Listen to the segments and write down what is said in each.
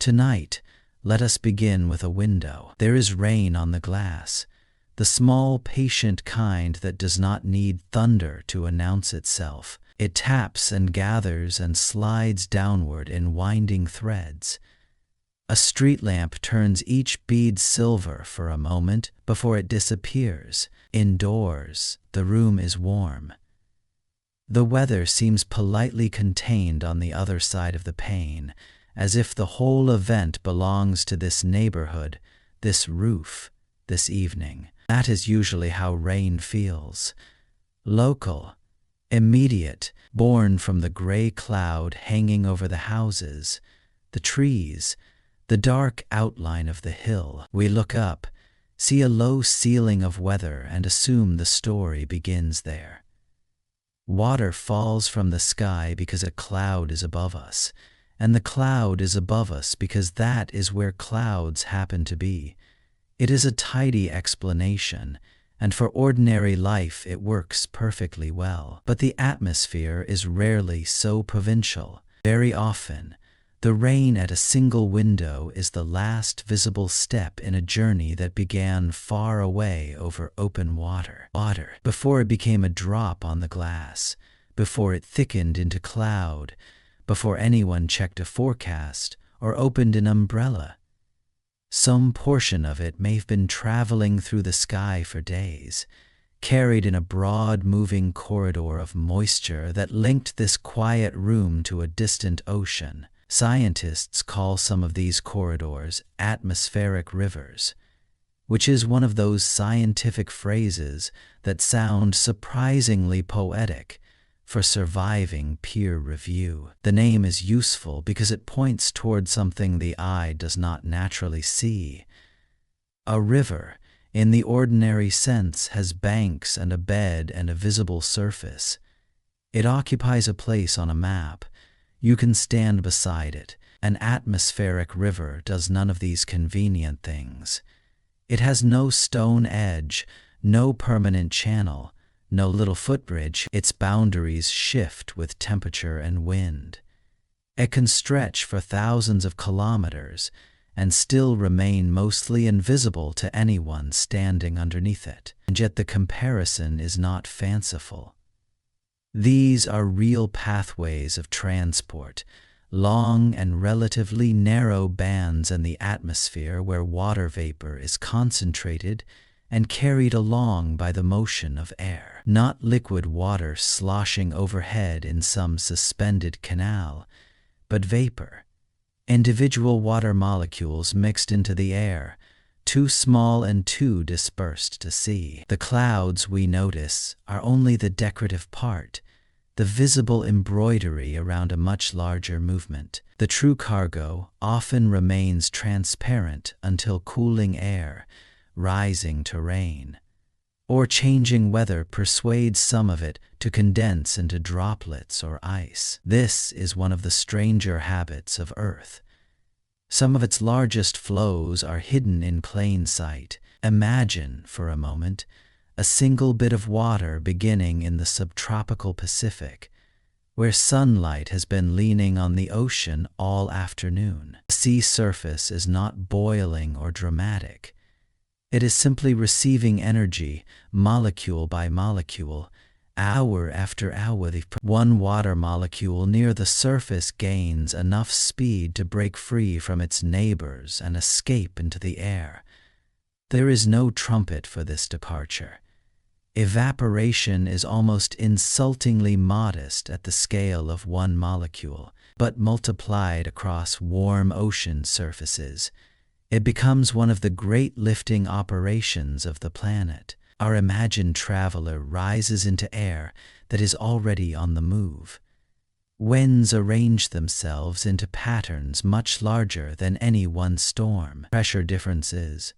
Tonight, let us begin with a window. There is rain on the glass, the small, patient kind that does not need thunder to announce itself. It taps and gathers and slides downward in winding threads. A street lamp turns each bead silver for a moment before it disappears. Indoors, the room is warm. The weather seems politely contained on the other side of the pane, as if the whole event belongs to this neighborhood, this roof, this evening. That is usually how rain feels. Local, immediate, born from the gray cloud hanging over the houses, the trees, the dark outline of the hill. We look up, see a low ceiling of weather, and assume the story begins there. Water falls from the sky because a cloud is above us, and the cloud is above us because that is where clouds happen to be. It is a tidy explanation, and for ordinary life it works perfectly well. But the atmosphere is rarely so provincial. Very often, the rain at a single window is the last visible step in a journey that began far away over open water. Before it became a drop on the glass, before it thickened into cloud, before anyone checked a forecast or opened an umbrella. Some portion of it may have been traveling through the sky for days, carried in a broad moving corridor of moisture that linked this quiet room to a distant ocean. Scientists call some of these corridors atmospheric rivers, which is one of those scientific phrases that sound surprisingly poetic for surviving peer review. The name is useful because it points toward something the eye does not naturally see. A river, in the ordinary sense, has banks and a bed and a visible surface. It occupies a place on a map. You can stand beside it. An atmospheric river does none of these convenient things. It has no stone edge, no permanent channel, no little footbridge. Its boundaries shift with temperature and wind. It can stretch for thousands of kilometers and still remain mostly invisible to anyone standing underneath it. And yet the comparison is not fanciful. These are real pathways of transport, long and relatively narrow bands in the atmosphere where water vapor is concentrated and carried along by the motion of air. Not liquid water sloshing overhead in some suspended canal, but vapor, individual water molecules mixed into the air, too small and too dispersed to see. The clouds we notice are only the decorative part, the visible embroidery around a much larger movement. The true cargo often remains transparent until cooling air, rising to rain, or changing weather persuades some of it to condense into droplets or ice. This is one of the stranger habits of Earth. Some of its largest flows are hidden in plain sight. Imagine, for a moment, a single bit of water beginning in the subtropical Pacific, where sunlight has been leaning on the ocean all afternoon. The sea surface is not boiling or dramatic. It is simply receiving energy, molecule by molecule, hour after hour. One water molecule near the surface gains enough speed to break free from its neighbors and escape into the air. There is no trumpet for this departure. Evaporation is almost insultingly modest at the scale of one molecule, but multiplied across warm ocean surfaces, it becomes one of the great lifting operations of the planet. Our imagined traveler rises into air that is already on the move. Winds arrange themselves into patterns much larger than any one storm. Pressure differences,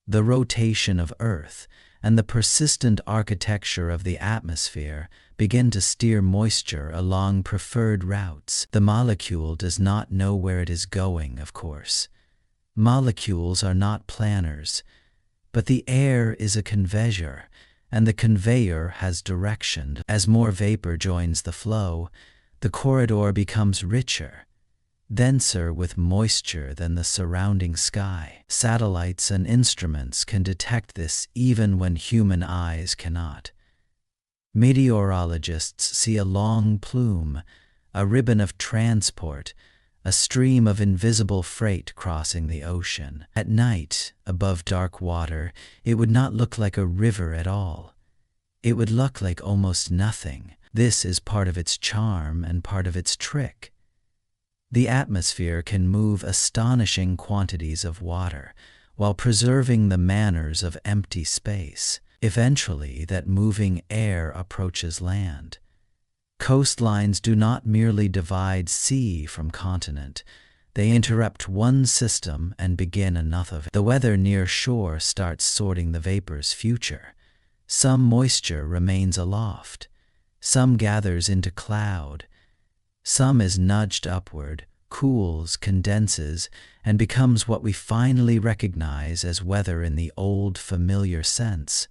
the rotation of Earth, and the persistent architecture of the atmosphere begin to steer moisture along preferred routes. The molecule does not know where it is going, of course. Molecules are not planners, but the air is a conveyor, and the conveyor has direction. As more vapor joins the flow, the corridor becomes richer. denser with moisture than the surrounding sky. Satellites and instruments can detect this even when human eyes cannot. Meteorologists see a long plume, a ribbon of transport, a stream of invisible freight crossing the ocean. At night, above dark water, it would not look like a river at all. It would look like almost nothing. This is part of its charm and part of its trick. The atmosphere can move astonishing quantities of water while preserving the manners of empty space. Eventually, that moving air approaches land. Coastlines do not merely divide sea from continent. They interrupt one system and begin another. The weather near shore starts sorting the vapor's future. Some moisture remains aloft. Some gathers into cloud. Some is nudged upward, cools, condenses, and becomes what we finally recognize as weather in the old familiar sense.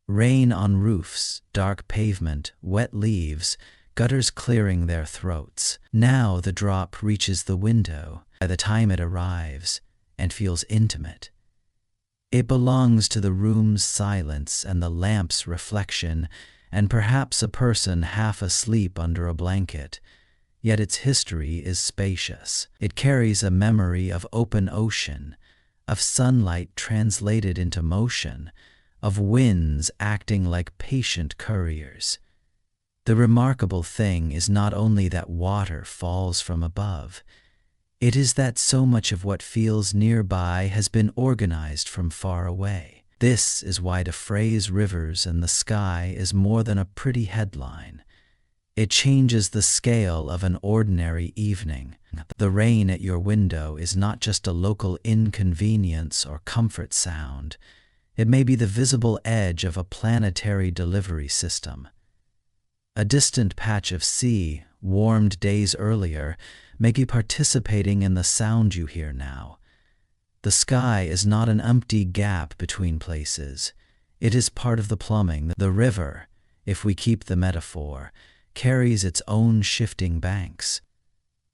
Rain on roofs, dark pavement, wet leaves, gutters clearing their throats. Now the drop reaches the window by the time it arrives and feels intimate. It belongs to the room's silence and the lamp's reflection, and perhaps a person half asleep under a blanket. Yet its history is spacious. It carries a memory of open ocean, of sunlight translated into motion, of winds acting like patient couriers. The remarkable thing is not only that water falls from above, it is that so much of what feels nearby has been organized from far away. This is why the phrase rivers and the sky is more than a pretty headline. It changes the scale of an ordinary evening. The rain at your window is not just a local inconvenience or comfort sound. It may be the visible edge of a planetary delivery system. A distant patch of sea, warmed days earlier, may be participating in the sound you hear now. The sky is not an empty gap between places. It is part of the plumbing. The river, if we keep the metaphor, carries its own shifting banks.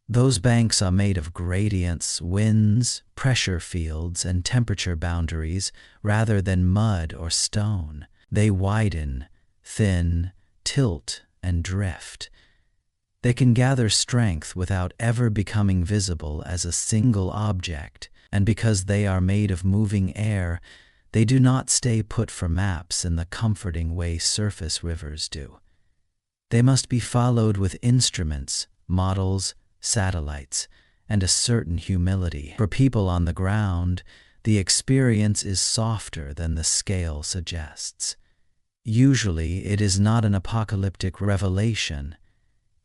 Those banks are made of gradients, winds, pressure fields, and temperature boundaries rather than mud or stone. They widen, thin, tilt, and drift. They can gather strength without ever becoming visible as a single object, and because they are made of moving air, they do not stay put for maps in the comforting way surface rivers do. They must be followed with instruments, models, satellites, and a certain humility. For people on the ground, the experience is softer than the scale suggests. Usually, it is not an apocalyptic revelation.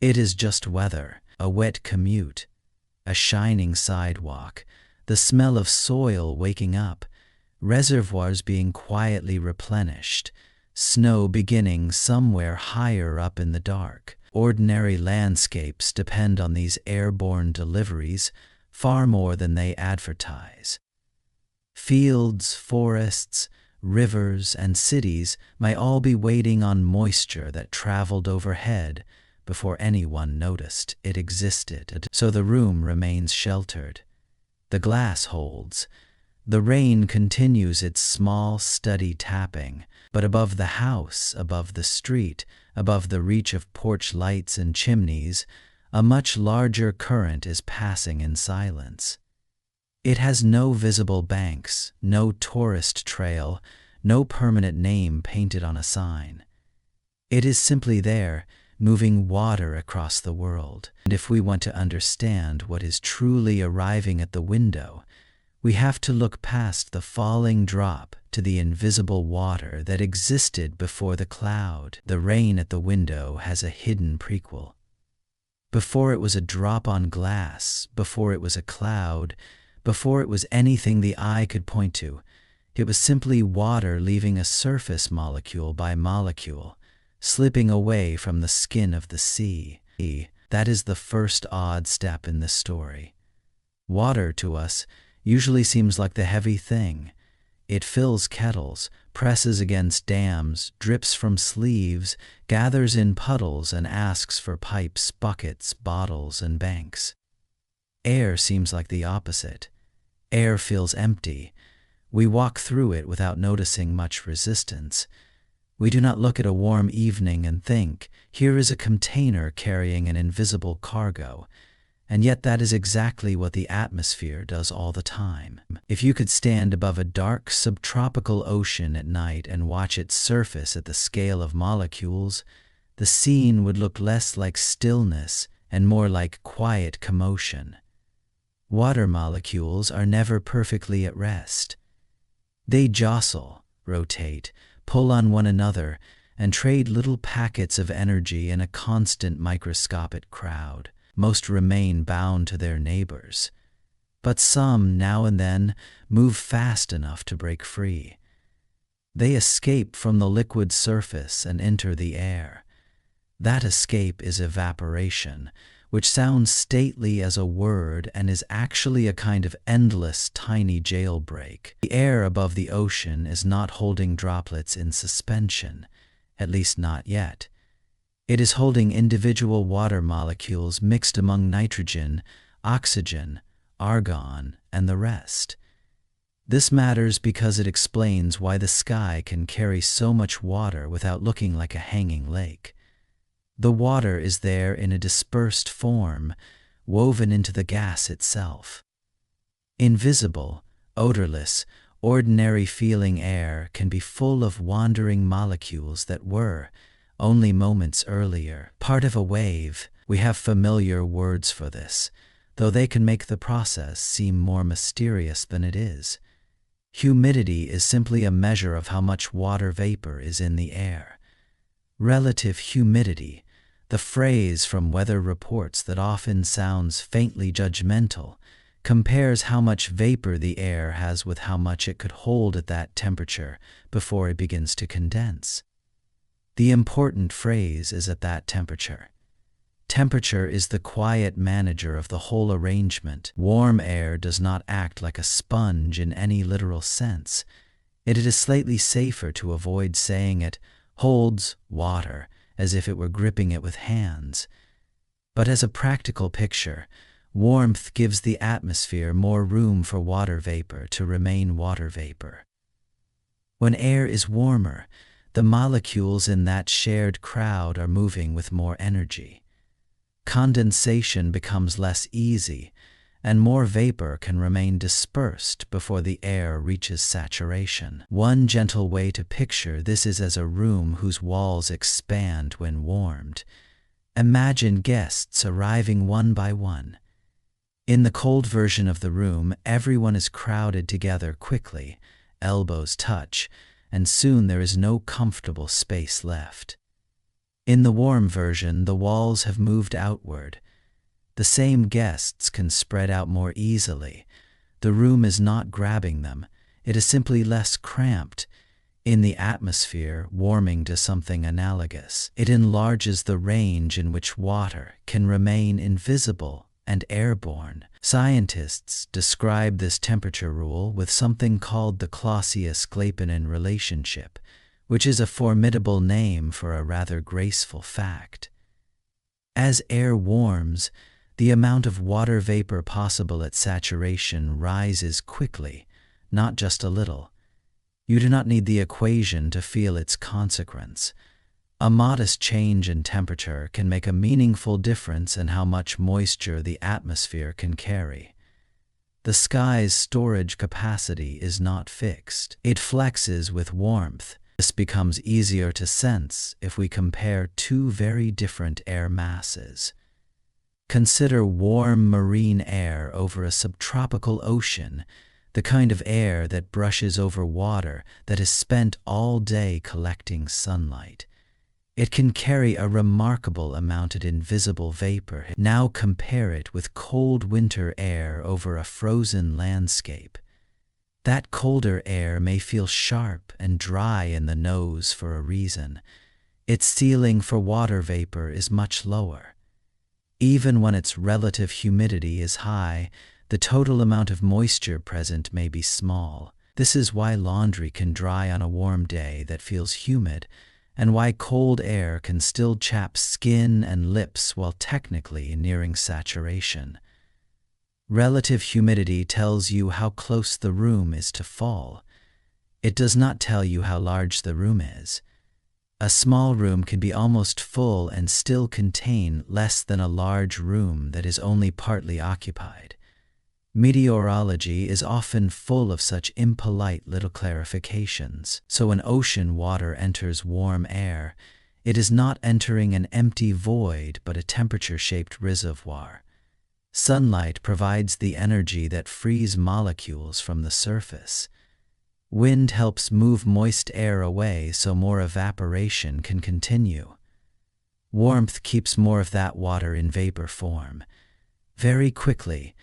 It is just weather, a wet commute, a shining sidewalk, the smell of soil waking up, reservoirs being quietly replenished, snow beginning somewhere higher up in the dark. Ordinary landscapes depend on these airborne deliveries far more than they advertise. Fields, forests, rivers, and cities may all be waiting on moisture that traveled overhead before anyone noticed it existed. So the room remains sheltered. The glass holds. The rain continues its small, steady tapping, but above the house, above the street, above the reach of porch lights and chimneys, a much larger current is passing in silence. It has no visible banks, no tourist trail, no permanent name painted on a sign. It is simply there, moving water across the world. And if we want to understand what is truly arriving at the window, we have to look past the falling drop to the invisible water that existed before the cloud. The rain at the window has a hidden prequel. Before it was a drop on glass, before it was a cloud, before it was anything the eye could point to, it was simply water leaving a surface molecule by molecule, slipping away from the skin of the sea. That is the first odd step in this story. Water to us usually seems like the heavy thing. It fills kettles, presses against dams, drips from sleeves, gathers in puddles, and asks for pipes, buckets, bottles, and banks. Air seems like the opposite. Air feels empty. We walk through it without noticing much resistance. We do not look at a warm evening and think, here is a container carrying an invisible cargo. And yet that is exactly what the atmosphere does all the time. If you could stand above a dark subtropical ocean at night and watch its surface at the scale of molecules, the scene would look less like stillness and more like quiet commotion. Water molecules are never perfectly at rest. They jostle, rotate, pull on one another, and trade little packets of energy in a constant microscopic crowd. Most remain bound to their neighbors, but some, now and then, move fast enough to break free. They escape from the liquid surface and enter the air. That escape is evaporation, which sounds stately as a word and is actually a kind of endless tiny jailbreak. The air above the ocean is not holding droplets in suspension, at least not yet. It is holding individual water molecules mixed among nitrogen, oxygen, argon, and the rest. This matters because it explains why the sky can carry so much water without looking like a hanging lake. The water is there in a dispersed form, woven into the gas itself. Invisible, odorless, ordinary-feeling air can be full of wandering molecules that were, only moments earlier, part of a wave. We have familiar words for this, though they can make the process seem more mysterious than it is. Humidity is simply a measure of how much water vapor is in the air. Relative humidity, the phrase from weather reports that often sounds faintly judgmental, compares how much vapor the air has with how much it could hold at that temperature before it begins to condense. The important phrase is at that temperature. Temperature is the quiet manager of the whole arrangement. Warm air does not act like a sponge in any literal sense. It is slightly safer to avoid saying it holds water as if it were gripping it with hands. But as a practical picture, warmth gives the atmosphere more room for water vapor to remain water vapor. When air is warmer, the molecules in that shared crowd are moving with more energy. Condensation becomes less easy, and more vapor can remain dispersed before the air reaches saturation. One gentle way to picture this is as a room whose walls expand when warmed. Imagine guests arriving one by one. In the cold version of the room, everyone is crowded together quickly, elbows touch, and soon there is no comfortable space left. In the warm version, the walls have moved outward. The same guests can spread out more easily. The room is not grabbing them. It is simply less cramped. In the atmosphere, warming to something analogous. It enlarges the range in which water can remain invisible and airborne. Scientists describe this temperature rule with something called the Clausius-Clapeyron relationship, which is a formidable name for a rather graceful fact. As air warms, the amount of water vapor possible at saturation rises quickly, not just a little. You do not need the equation to feel its consequence. A modest change in temperature can make a meaningful difference in how much moisture the atmosphere can carry. The sky's storage capacity is not fixed. It flexes with warmth. This becomes easier to sense if we compare two very different air masses. Consider warm marine air over a subtropical ocean, the kind of air that brushes over water that is spent all day collecting sunlight. It can carry a remarkable amount of invisible vapor. Now compare it with cold winter air over a frozen landscape. That colder air may feel sharp and dry in the nose for a reason. Its ceiling for water vapor is much lower. Even when its relative humidity is high, the total amount of moisture present may be small. This is why laundry can dry on a warm day that feels humid, and why cold air can still chap skin and lips while technically nearing saturation. Relative humidity tells you how close the room is to fall. It does not tell you how large the room is. A small room can be almost full and still contain less than a large room that is only partly occupied. Meteorology is often full of such impolite little clarifications. So when ocean water enters warm air, it is not entering an empty void but a temperature-shaped reservoir. Sunlight provides the energy that frees molecules from the surface. Wind helps move moist air away so more evaporation can continue. Warmth keeps more of that water in vapor form. Very quickly,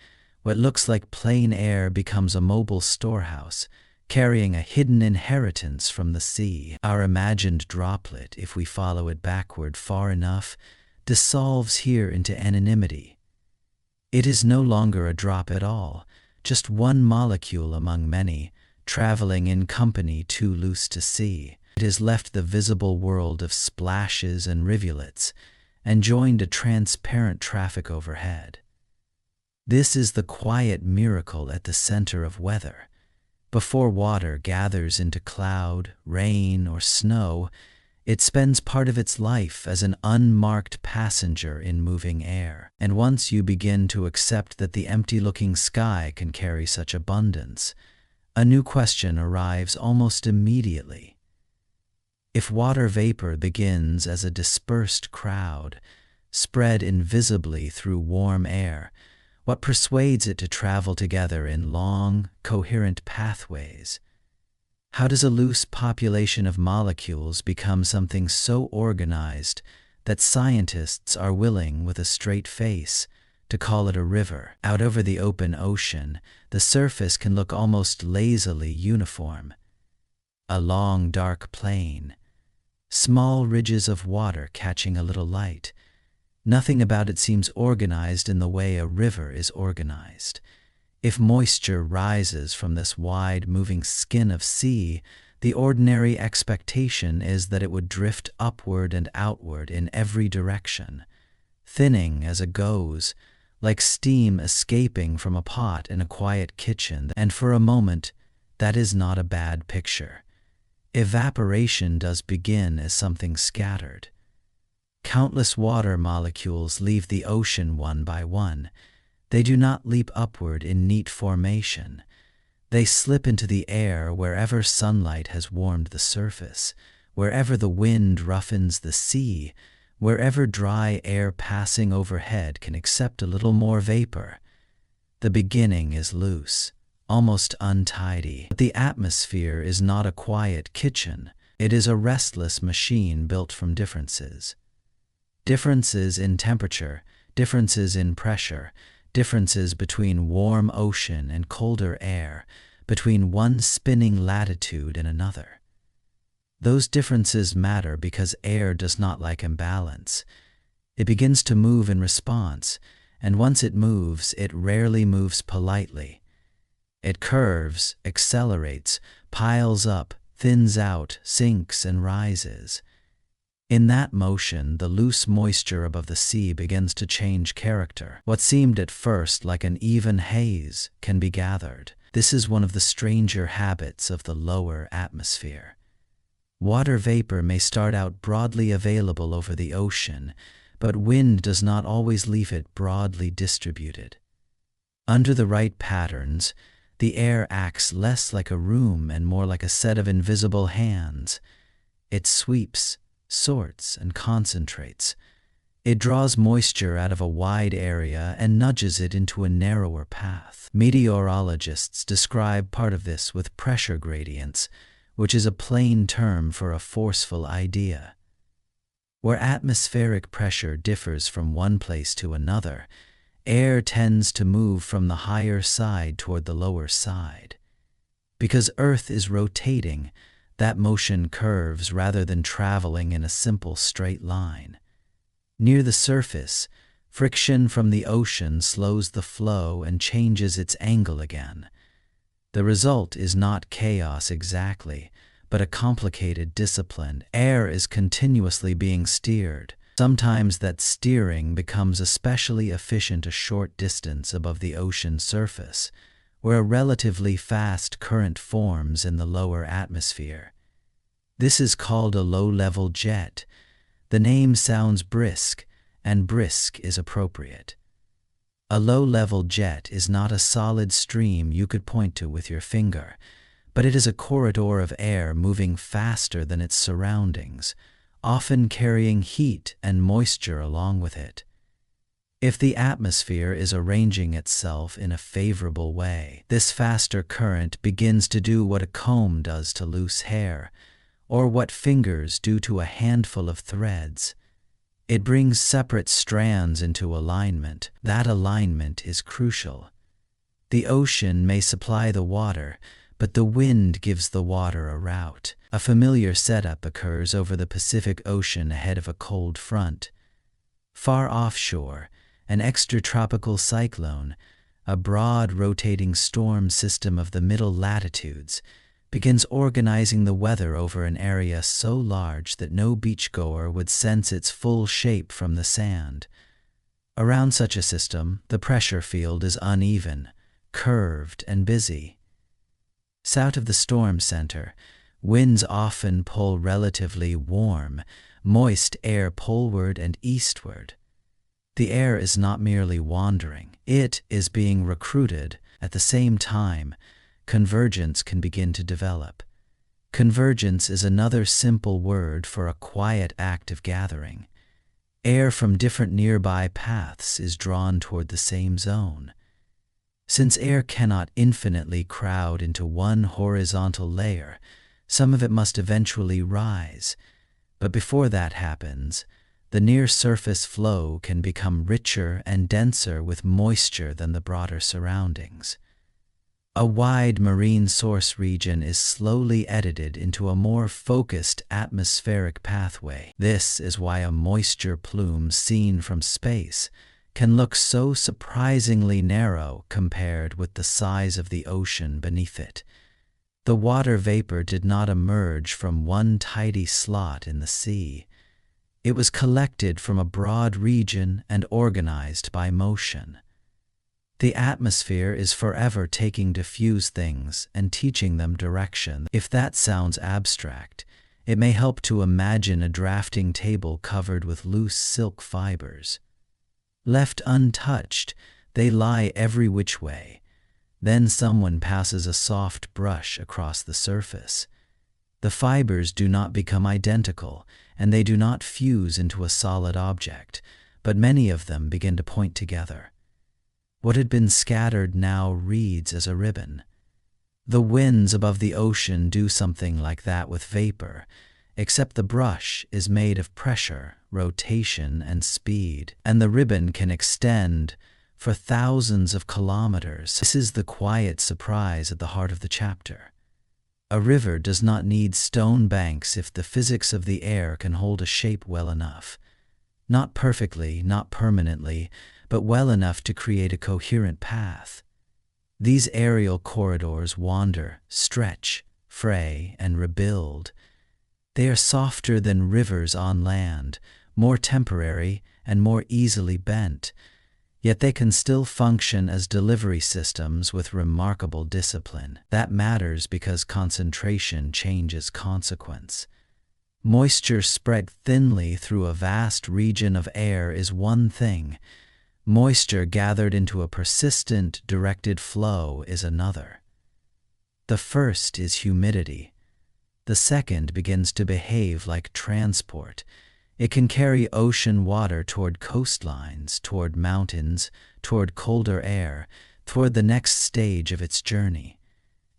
what looks like plain air becomes a mobile storehouse, carrying a hidden inheritance from the sea. Our imagined droplet, if we follow it backward far enough, dissolves here into anonymity. It is no longer a drop at all, just one molecule among many, traveling in company too loose to see. It has left the visible world of splashes and rivulets and joined a transparent traffic overhead. This is the quiet miracle at the center of weather. Before water gathers into cloud, rain, or snow, it spends part of its life as an unmarked passenger in moving air. And once you begin to accept that the empty-looking sky can carry such abundance, a new question arrives almost immediately. If water vapor begins as a dispersed crowd, spread invisibly through warm air, what persuades it to travel together in long, coherent pathways? How does a loose population of molecules become something so organized that scientists are willing, with a straight face, to call it a river? Out over the open ocean, the surface can look almost lazily uniform. A long, dark plain. Small ridges of water catching a little light. Nothing about it seems organized in the way a river is organized. If moisture rises from this wide, moving skin of sea, the ordinary expectation is that it would drift upward and outward in every direction, thinning as it goes, like steam escaping from a pot in a quiet kitchen. And for a moment, that is not a bad picture. Evaporation does begin as something scattered. Countless water molecules leave the ocean one by one. They do not leap upward in neat formation. They slip into the air wherever sunlight has warmed the surface, wherever the wind roughens the sea, wherever dry air passing overhead can accept a little more vapor. The beginning is loose, almost untidy. But the atmosphere is not a quiet kitchen. It is a restless machine built from differences. Differences in temperature, differences in pressure, differences between warm ocean and colder air, between one spinning latitude and another. Those differences matter because air does not like imbalance. It begins to move in response, and once it moves, it rarely moves politely. It curves, accelerates, piles up, thins out, sinks, and rises. In that motion, the loose moisture above the sea begins to change character. What seemed at first like an even haze can be gathered. This is one of the stranger habits of the lower atmosphere. Water vapor may start out broadly available over the ocean, but wind does not always leave it broadly distributed. Under the right patterns, the air acts less like a room and more like a set of invisible hands. It sweeps, sorts, and concentrates. It draws moisture out of a wide area and nudges it into a narrower path. Meteorologists describe part of this with pressure gradients, which is a plain term for a forceful idea. Where atmospheric pressure differs from one place to another, air tends to move from the higher side toward the lower side. Because Earth is rotating, that motion curves rather than traveling in a simple straight line. Near the surface, friction from the ocean slows the flow and changes its angle again. The result is not chaos exactly, but a complicated discipline. Air is continuously being steered, Sometimes that steering becomes especially efficient a short distance above the ocean surface, where a relatively fast current forms in the lower atmosphere. This is called a low-level jet. The name sounds brisk, and brisk is appropriate. A low-level jet is not a solid stream you could point to with your finger, but it is a corridor of air moving faster than its surroundings, often carrying heat and moisture along with it. If the atmosphere is arranging itself in a favorable way, this faster current begins to do what a comb does to loose hair, or what fingers do to a handful of threads. It brings separate strands into alignment. That alignment is crucial. The ocean may supply the water, but the wind gives the water a route. A familiar setup occurs over the Pacific Ocean ahead of a cold front. Far offshore, an extratropical cyclone, a broad rotating storm system of the middle latitudes, begins organizing the weather over an area so large that no beachgoer would sense its full shape from the sand. Around such a system, the pressure field is uneven, curved, and busy. South of the storm center, winds often pull relatively warm, moist air poleward and eastward. The air is not merely wandering, it is being recruited. At the same time, convergence can begin to develop. Convergence is another simple word for a quiet act of gathering. Air from different nearby paths is drawn toward the same zone. Since air cannot infinitely crowd into one horizontal layer, some of it must eventually rise. But before that happens, the near-surface flow can become richer and denser with moisture than the broader surroundings. A wide marine source region is slowly edited into a more focused atmospheric pathway. This is why a moisture plume seen from space can look so surprisingly narrow compared with the size of the ocean beneath it. The water vapor did not emerge from one tidy slot in the sea. It was collected from a broad region and organized by motion. The atmosphere is forever taking diffuse things and teaching them direction. If that sounds abstract, it may help to imagine a drafting table covered with loose silk fibers. Left untouched, they lie every which way. Then someone passes a soft brush across the surface. The fibers do not become identical, and they do not fuse into a solid object, but many of them begin to point together. What had been scattered now reads as a ribbon. The winds above the ocean do something like that with vapor, except the brush is made of pressure, rotation, and speed, and the ribbon can extend for thousands of kilometers. This is the quiet surprise at the heart of the chapter. A river does not need stone banks if the physics of the air can hold a shape well enough. Not perfectly, not permanently, but well enough to create a coherent path. These aerial corridors wander, stretch, fray, and rebuild. They are softer than rivers on land, more temporary and more easily bent, yet they can still function as delivery systems with remarkable discipline. That matters because concentration changes consequence. Moisture spread thinly through a vast region of air is one thing. Moisture gathered into a persistent, directed flow is another. The first is humidity. The second begins to behave like transport. It can carry ocean water toward coastlines, toward mountains, toward colder air, toward the next stage of its journey.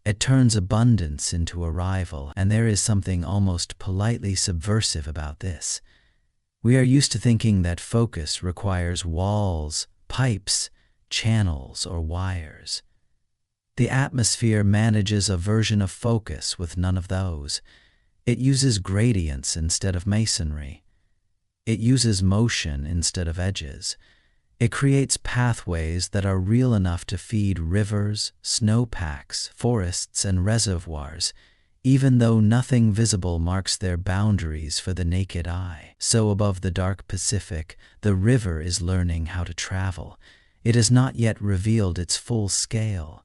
It turns abundance into arrival, and there is something almost politely subversive about this. We are used to thinking that focus requires walls, pipes, channels, or wires. The atmosphere manages a version of focus with none of those. It uses gradients instead of masonry. It uses motion instead of edges. It creates pathways that are real enough to feed rivers, snowpacks, forests, and reservoirs, even though nothing visible marks their boundaries for the naked eye. So above the dark Pacific, the river is learning how to travel. It has not yet revealed its full scale.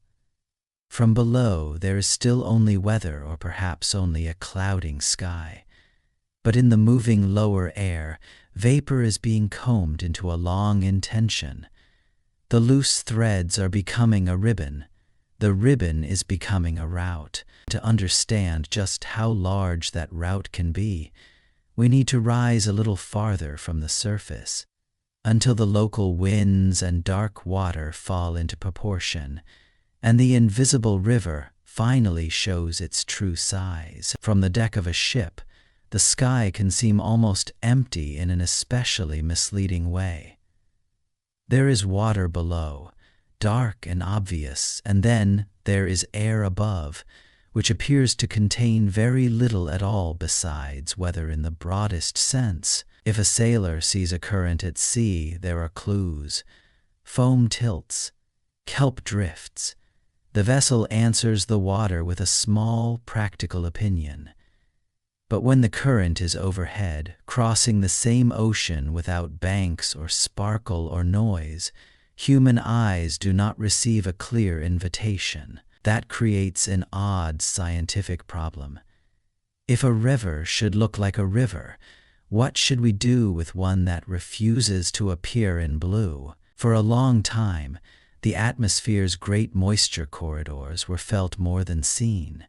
From below, there is still only weather, or perhaps only a clouding sky. But in the moving lower air, vapor is being combed into a long intention. The loose threads are becoming a ribbon. The ribbon is becoming a route. To understand just how large that route can be, we need to rise a little farther from the surface, until the local winds and dark water fall into proportion, and the invisible river finally shows its true size. From the deck of a ship, the sky can seem almost empty in an especially misleading way. There is water below, dark and obvious, and then there is air above, which appears to contain very little at all besides weather in the broadest sense. If a sailor sees a current at sea, there are clues. Foam tilts, kelp drifts. The vessel answers the water with a small, practical opinion. But when the current is overhead, crossing the same ocean without banks or sparkle or noise, human eyes do not receive a clear invitation. That creates an odd scientific problem. If a river should look like a river, what should we do with one that refuses to appear in blue? For a long time, the atmosphere's great moisture corridors were felt more than seen.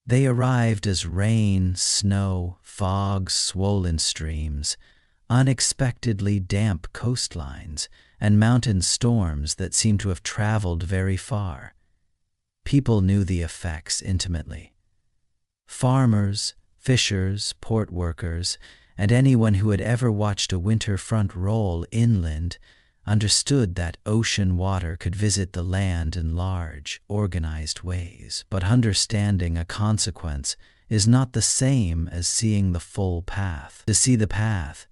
They arrived as rain, snow, fog, swollen streams, unexpectedly damp coastlines, and mountain storms that seemed to have traveled very far. People knew the effects intimately. Farmers, fishers, port workers, and anyone who had ever watched a winter front roll inland understood that ocean water could visit the land in large, organized ways. But understanding a consequence is not the same as seeing the full path. To see the path,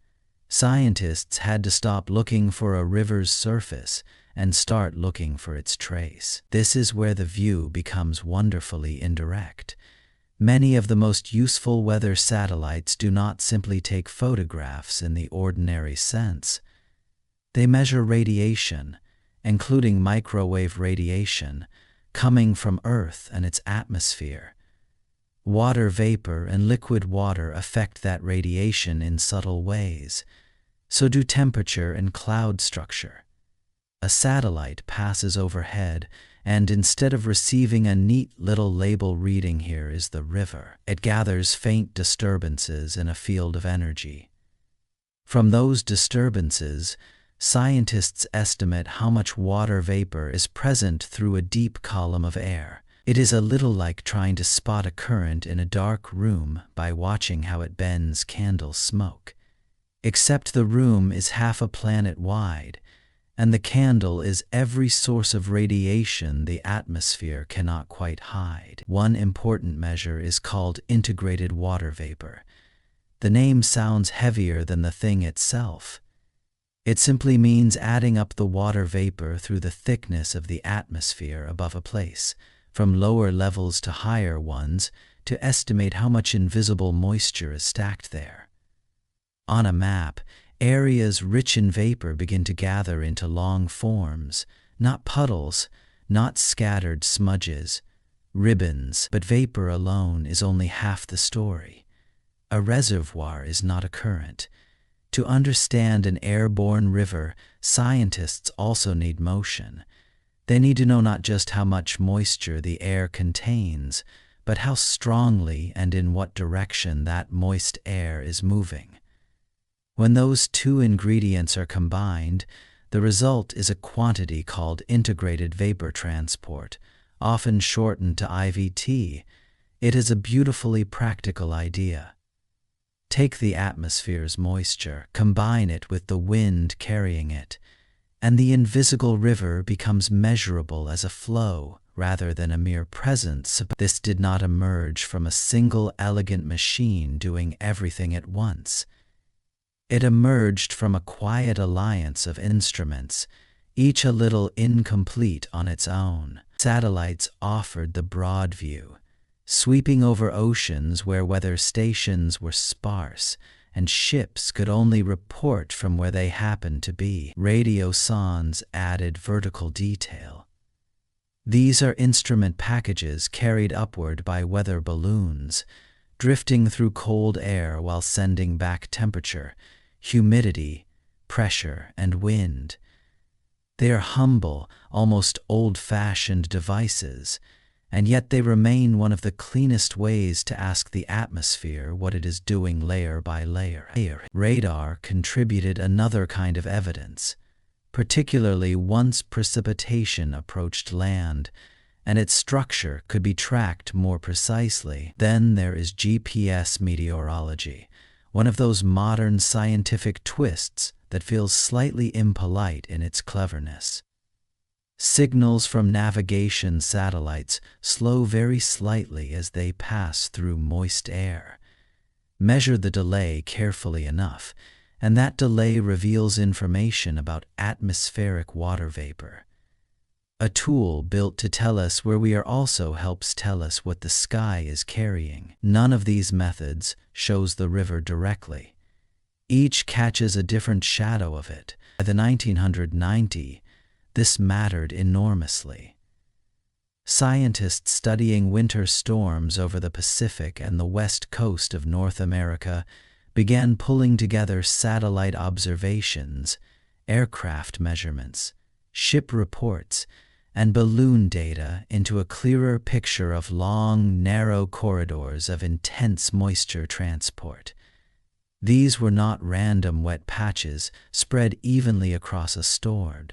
scientists had to stop looking for a river's surface and start looking for its trace. This is where the view becomes wonderfully indirect. Many of the most useful weather satellites do not simply take photographs in the ordinary sense. They measure radiation, including microwave radiation, coming from Earth and its atmosphere. Water vapor and liquid water affect that radiation in subtle ways. So do temperature and cloud structure. A satellite passes overhead, and instead of receiving a neat little label reading "here is the river," it gathers faint disturbances in a field of energy. From those disturbances, scientists estimate how much water vapor is present through a deep column of air. It is a little like trying to spot a current in a dark room by watching how it bends candle smoke. Except the room is half a planet wide, and the candle is every source of radiation the atmosphere cannot quite hide. One important measure is called integrated water vapor. The name sounds heavier than the thing itself. It simply means adding up the water vapor through the thickness of the atmosphere above a place, from lower levels to higher ones, to estimate how much invisible moisture is stacked there. On a map, areas rich in vapor begin to gather into long forms, not puddles, not scattered smudges, ribbons. But vapor alone is only half the story. A reservoir is not a current. To understand an airborne river, scientists also need motion. They need to know not just how much moisture the air contains, but how strongly and in what direction that moist air is moving. When those two ingredients are combined, the result is a quantity called integrated vapor transport, often shortened to IVT. It is a beautifully practical idea. Take the atmosphere's moisture, combine it with the wind carrying it, and the invisible river becomes measurable as a flow rather than a mere presence. This did not emerge from a single elegant machine doing everything at once. It emerged from a quiet alliance of instruments, each a little incomplete on its own. Satellites offered the broad view. sweeping over oceans where weather stations were sparse and ships could only report from where they happened to be. Radio sondes added vertical detail. These are instrument packages carried upward by weather balloons, drifting through cold air while sending back temperature, humidity, pressure, and wind. They are humble, almost old-fashioned devices, and yet they remain one of the cleanest ways to ask the atmosphere what it is doing layer by layer. Radar contributed another kind of evidence, particularly once precipitation approached land, and its structure could be tracked more precisely. Then there is GPS meteorology, one of those modern scientific twists that feels slightly impolite in its cleverness. Signals from navigation satellites slow very slightly as they pass through moist air. Measure the delay carefully enough, and that delay reveals information about atmospheric water vapor. A tool built to tell us where we are also helps tell us what the sky is carrying. None of these methods shows the river directly. Each catches a different shadow of it. By the 1990s, this mattered enormously. Scientists studying winter storms over the Pacific and the west coast of North America began pulling together satellite observations, aircraft measurements, ship reports, and balloon data into a clearer picture of long, narrow corridors of intense moisture transport. These were not random wet patches spread evenly across a storm.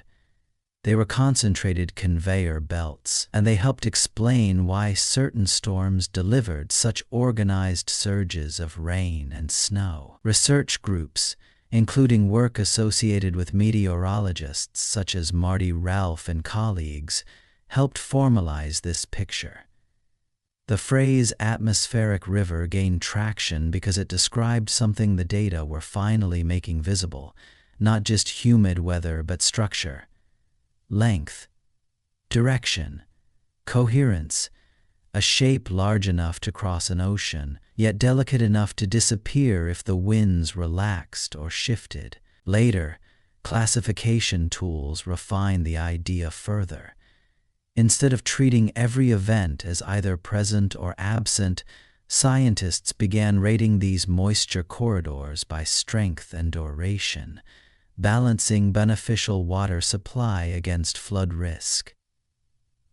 They were concentrated conveyor belts, and they helped explain why certain storms delivered such organized surges of rain and snow. Research groups, including work associated with meteorologists such as Marty Ralph and colleagues, helped formalize this picture. The phrase atmospheric river gained traction because it described something the data were finally making visible, not just humid weather but structure, length, direction, coherence, a shape large enough to cross an ocean, yet delicate enough to disappear if the winds relaxed or shifted. Later, classification tools refined the idea further. Instead of treating every event as either present or absent, scientists began rating these moisture corridors by strength and duration, balancing beneficial water supply against flood risk.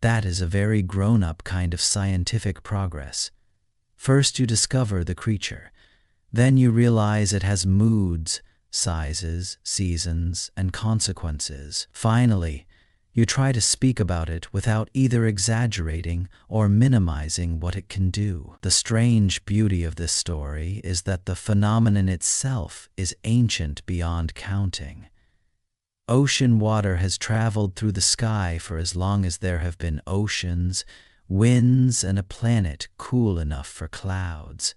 That is a very grown-up kind of scientific progress. First you discover the creature, then you realize it has moods, sizes, seasons, and consequences. Finally, you try to speak about it without either exaggerating or minimizing what it can do. The strange beauty of this story is that the phenomenon itself is ancient beyond counting. Ocean water has traveled through the sky for as long as there have been oceans, winds, and a planet cool enough for clouds.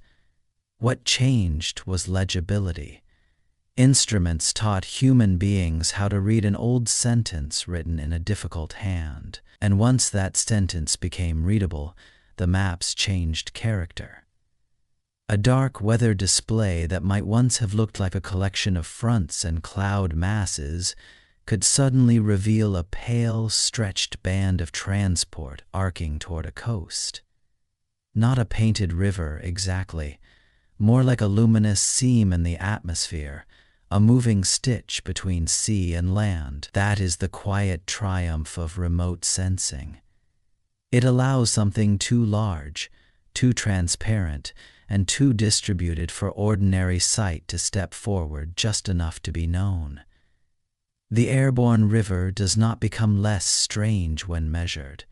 What changed was legibility. Instruments taught human beings how to read an old sentence written in a difficult hand, and once that sentence became readable, the maps changed character. A dark weather display that might once have looked like a collection of fronts and cloud masses could suddenly reveal a pale, stretched band of transport arcing toward a coast. Not a painted river exactly, more like a luminous seam in the atmosphere, a moving stitch between sea and land. That is the quiet triumph of remote sensing. It allows something too large, too transparent, and too distributed for ordinary sight to step forward just enough to be known. The airborne river does not become less strange when measured.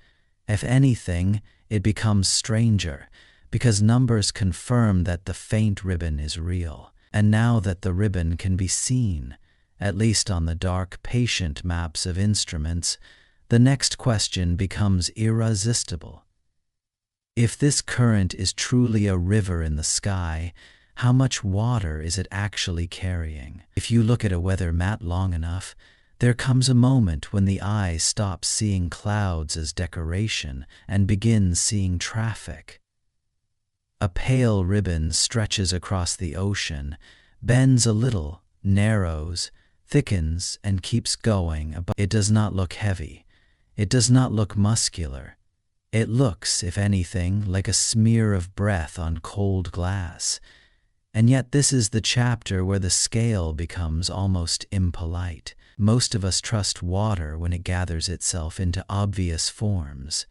If anything, it becomes stranger, because numbers confirm that the faint ribbon is real. And now that the ribbon can be seen, at least on the dark, patient maps of instruments, the next question becomes irresistible. If this current is truly a river in the sky, how much water is it actually carrying? If you look at a weather mat long enough, there comes a moment when the eye stops seeing clouds as decoration and begins seeing traffic. A pale ribbon stretches across the ocean, bends a little, narrows, thickens, and keeps going. It does not look heavy. It does not look muscular. It looks, if anything, like a smear of breath on cold glass. And yet this is the chapter where the scale becomes almost impolite. Most of us trust water when it gathers itself into obvious forms.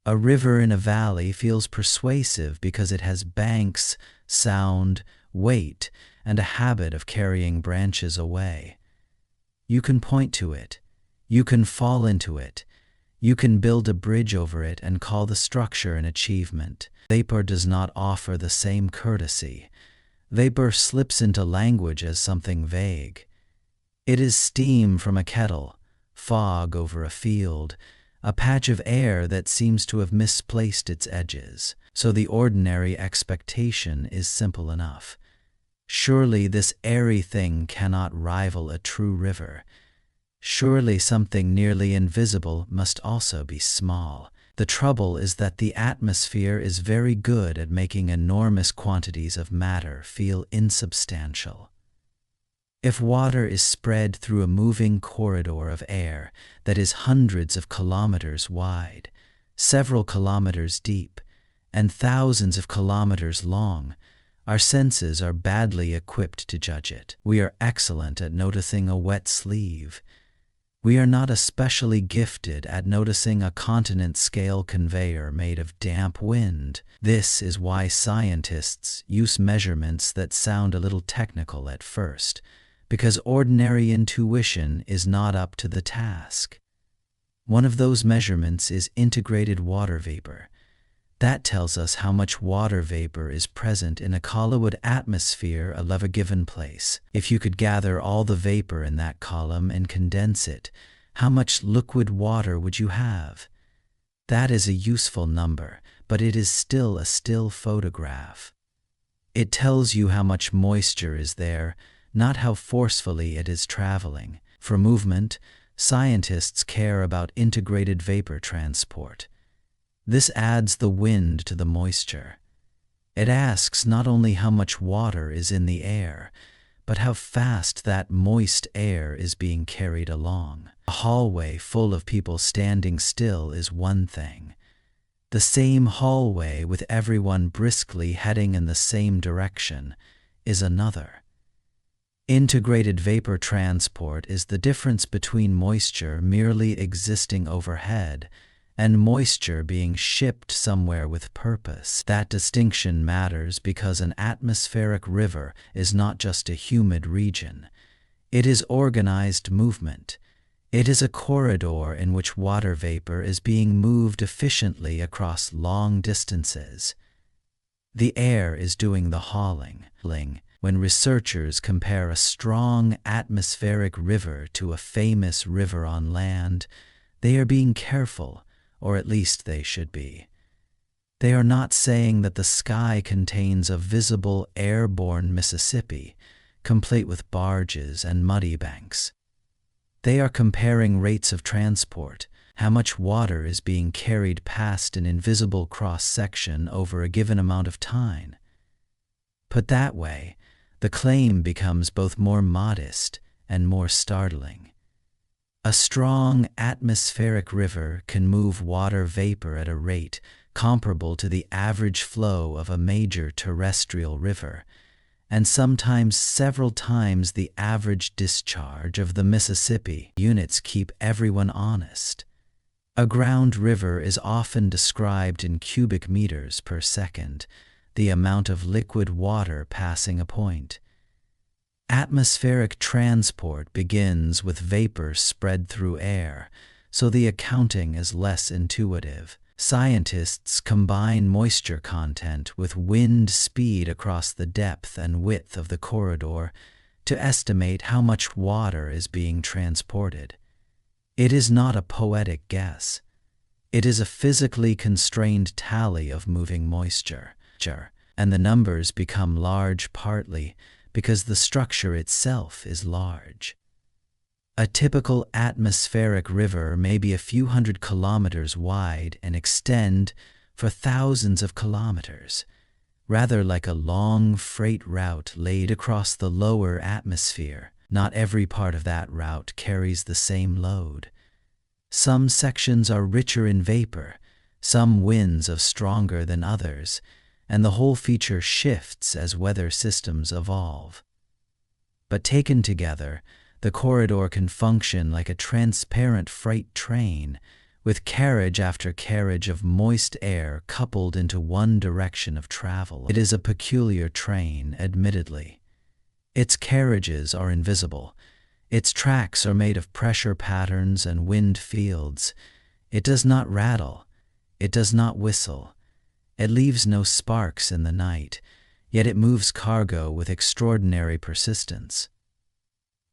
A river in a valley feels persuasive because it has banks, sound, weight, and a habit of carrying branches away. You can point to it. You can fall into it. You can build a bridge over it and call the structure an achievement. Vapor does not offer the same courtesy. Vapor slips into language as something vague. It is steam from a kettle, fog over a field, a patch of air that seems to have misplaced its edges. So the ordinary expectation is simple enough. Surely this airy thing cannot rival a true river. Surely something nearly invisible must also be small. The trouble is that the atmosphere is very good at making enormous quantities of matter feel insubstantial. If water is spread through a moving corridor of air that is hundreds of kilometers wide, several kilometers deep, and thousands of kilometers long, our senses are badly equipped to judge it. We are excellent at noticing a wet sleeve. We are not especially gifted at noticing a continent-scale conveyor made of damp wind. This is why scientists use measurements that sound a little technical at first, because ordinary intuition is not up to the task. One of those measurements is integrated water vapor. That tells us how much water vapor is present in a column atmosphere of a given place. If you could gather all the vapor in that column and condense it, how much liquid water would you have? That is a useful number, but it is still a still photograph. It tells you how much moisture is there, not how forcefully it is traveling. For movement, scientists care about integrated vapor transport. This adds the wind to the moisture. It asks not only how much water is in the air, but how fast that moist air is being carried along. A hallway full of people standing still is one thing. The same hallway with everyone briskly heading in the same direction is another. Integrated vapor transport is the difference between moisture merely existing overhead and moisture being shipped somewhere with purpose. That distinction matters because an atmospheric river is not just a humid region. It is organized movement. It is a corridor in which water vapor is being moved efficiently across long distances. The air is doing the hauling. When researchers compare a strong atmospheric river to a famous river on land, they are being careful, or at least they should be. They are not saying that the sky contains a visible airborne Mississippi, complete with barges and muddy banks. They are comparing rates of transport, how much water is being carried past an invisible cross-section over a given amount of time. Put that way, the claim becomes both more modest and more startling. A strong atmospheric river can move water vapor at a rate comparable to the average flow of a major terrestrial river, and sometimes several times the average discharge of the Mississippi. Units keep everyone honest. A ground river is often described in cubic meters per second, the amount of liquid water passing a point. Atmospheric transport begins with vapor spread through air, so the accounting is less intuitive. Scientists combine moisture content with wind speed across the depth and width of the corridor to estimate how much water is being transported. It is not a poetic guess. It is a physically constrained tally of moving moisture, and the numbers become large partly because the structure itself is large. A typical atmospheric river may be a few hundred kilometers wide and extend for thousands of kilometers. rather like a long freight route laid across the lower atmosphere. Not every part of that route carries the same load. Some sections are richer in vapor, some winds are stronger than others, and the whole feature shifts as weather systems evolve. But taken together, the corridor can function like a transparent freight train, with carriage after carriage of moist air coupled into one direction of travel. It is a peculiar train, admittedly. Its carriages are invisible. Its tracks are made of pressure patterns and wind fields. It does not rattle. It does not whistle. It leaves no sparks in the night, yet it moves cargo with extraordinary persistence.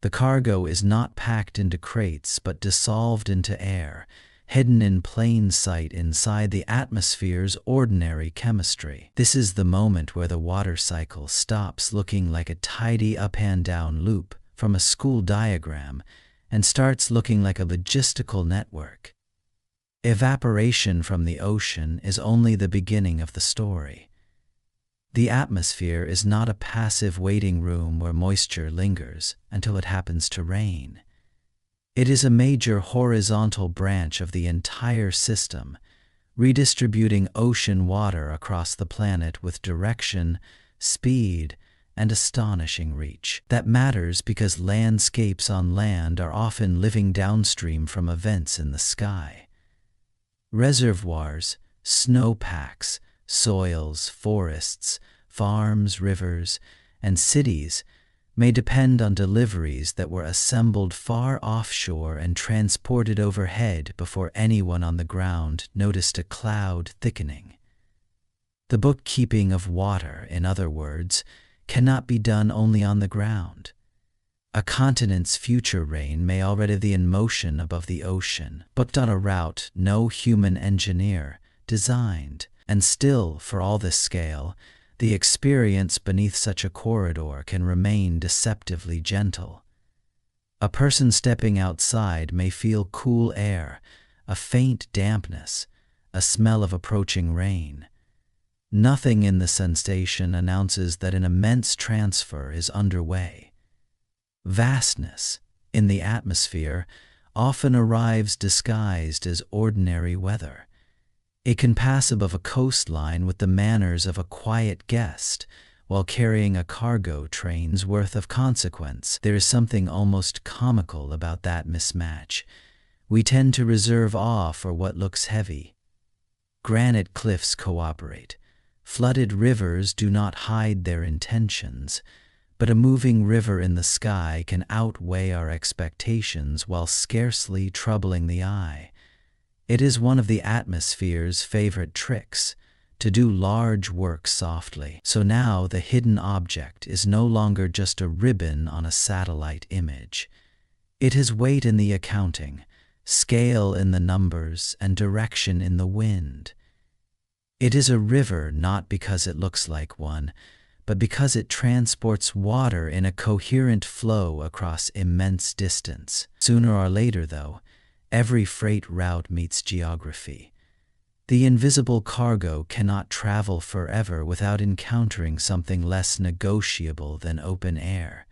The cargo is not packed into crates but dissolved into air, hidden in plain sight inside the atmosphere's ordinary chemistry. This is the moment where the water cycle stops looking like a tidy up and down loop from a school diagram and starts looking like a logistical network. Evaporation from the ocean is only the beginning of the story. The atmosphere is not a passive waiting room where moisture lingers until it happens to rain. It is a major horizontal branch of the entire system, redistributing ocean water across the planet with direction, speed, and astonishing reach. That matters because landscapes on land are often living downstream from events in the sky. Reservoirs, snowpacks, soils, forests, farms, rivers, and cities may depend on deliveries that were assembled far offshore and transported overhead before anyone on the ground noticed a cloud thickening. The bookkeeping of water, in other words, cannot be done only on the ground. A continent's future rain may already be in motion above the ocean, booked on a route no human engineer designed, and still, for all this scale, the experience beneath such a corridor can remain deceptively gentle. A person stepping outside may feel cool air, a faint dampness, a smell of approaching rain. Nothing in the sensation announces that an immense transfer is underway. Vastness, in the atmosphere, often arrives disguised as ordinary weather. It can pass above a coastline with the manners of a quiet guest, while carrying a cargo train's worth of consequence. There is something almost comical about that mismatch. We tend to reserve awe for what looks heavy. Granite cliffs cooperate. Flooded rivers do not hide their intentions, but a moving river in the sky can outweigh our expectations while scarcely troubling the eye. It is one of the atmosphere's favorite tricks, to do large work softly. So now the hidden object is no longer just a ribbon on a satellite image. It has weight in the accounting, scale in the numbers, and direction in the wind. It is a river not because it looks like one, but because it transports water in a coherent flow across immense distance. Sooner or later, though, every freight route meets geography. The invisible cargo cannot travel forever without encountering something less negotiable than open air.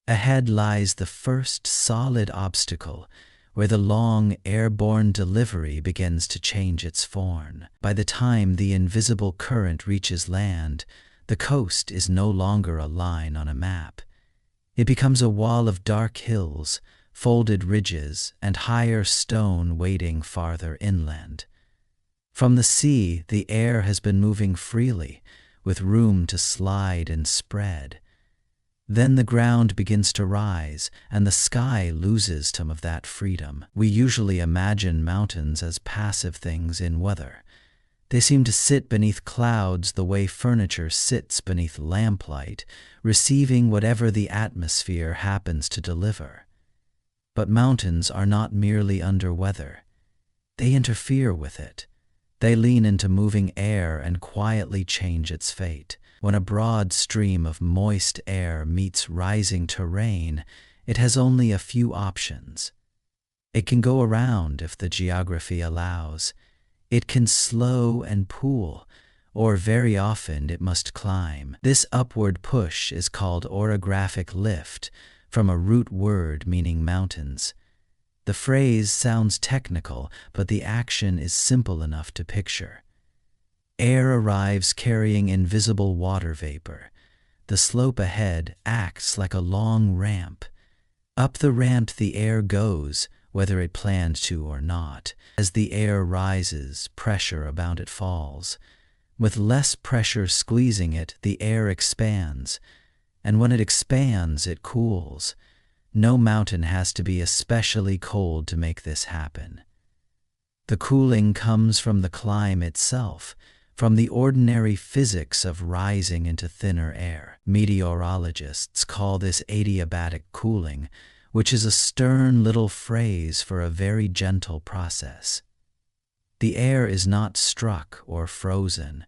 Ahead lies the first solid obstacle, where the long airborne delivery begins to change its form. By the time the invisible current reaches land, the coast is no longer a line on a map. It becomes a wall of dark hills, folded ridges, and higher stone waiting farther inland. From the sea, the air has been moving freely, with room to slide and spread. Then the ground begins to rise, and the sky loses some of that freedom. We usually imagine mountains as passive things in weather. They seem to sit beneath clouds the way furniture sits beneath lamplight, receiving whatever the atmosphere happens to deliver. But mountains are not merely under weather. They interfere with it. They lean into moving air and quietly change its fate. When a broad stream of moist air meets rising terrain, it has only a few options. It can go around if the geography allows. It can slow and pool, or very often it must climb. This upward push is called orographic lift, from a root word meaning mountains. The phrase sounds technical, but the action is simple enough to picture. Air arrives carrying invisible water vapor. The slope ahead acts like a long ramp. Up the ramp the air goes, whether it planned to or not. As the air rises, pressure about it falls. With less pressure squeezing it, the air expands. And when it expands, it cools. No mountain has to be especially cold to make this happen. The cooling comes from the climb itself, from the ordinary physics of rising into thinner air. Meteorologists call this adiabatic cooling, which is a stern little phrase for a very gentle process. The air is not struck or frozen.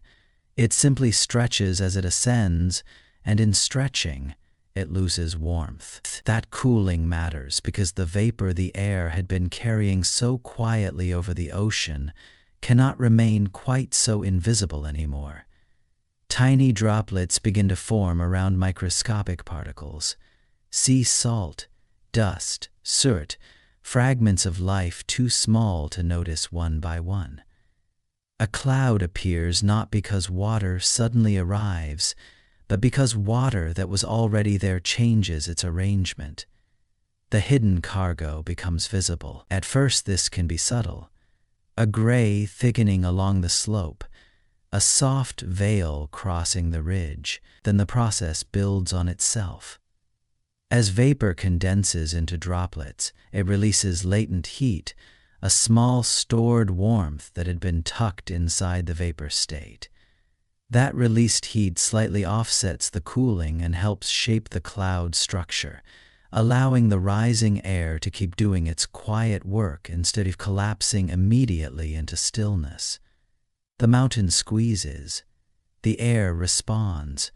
It simply stretches as it ascends, and in stretching, it loses warmth. That cooling matters because the vapor the air had been carrying so quietly over the ocean cannot remain quite so invisible anymore. Tiny droplets begin to form around microscopic particles. Sea salt, dust, soot, fragments of life too small to notice one by one. A cloud appears not because water suddenly arrives, but because water that was already there changes its arrangement. The hidden cargo becomes visible. At first this can be subtle. A gray thickening along the slope, a soft veil crossing the ridge, then the process builds on itself. As vapor condenses into droplets, it releases latent heat, a small stored warmth that had been tucked inside the vapor state. That released heat slightly offsets the cooling and helps shape the cloud structure, allowing the rising air to keep doing its quiet work instead of collapsing immediately into stillness. The mountain squeezes. The air responds.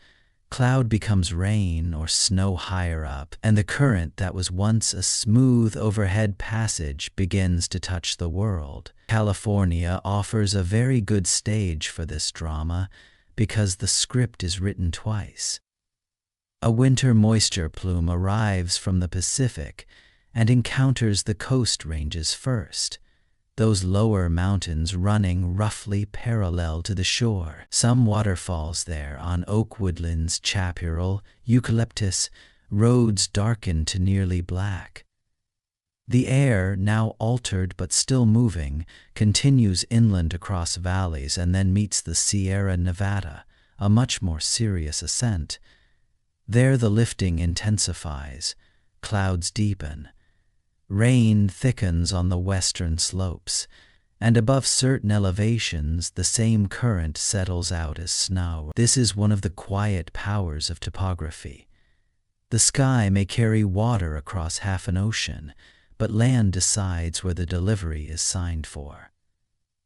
Cloud becomes rain or snow higher up, and the current that was once a smooth overhead passage begins to touch the world. California offers a very good stage for this drama because the script is written twice. A winter moisture plume arrives from the Pacific and encounters the coast ranges first, those lower mountains running roughly parallel to the shore. Some waterfalls there on oak woodlands, chaparral, eucalyptus, roads darken to nearly black. The air, now altered but still moving, continues inland across valleys and then meets the Sierra Nevada, a much more serious ascent. There the lifting intensifies, clouds deepen. Rain thickens on the western slopes, and above certain elevations the same current settles out as snow. This is one of the quiet powers of topography. The sky may carry water across half an ocean, but land decides where the delivery is signed for.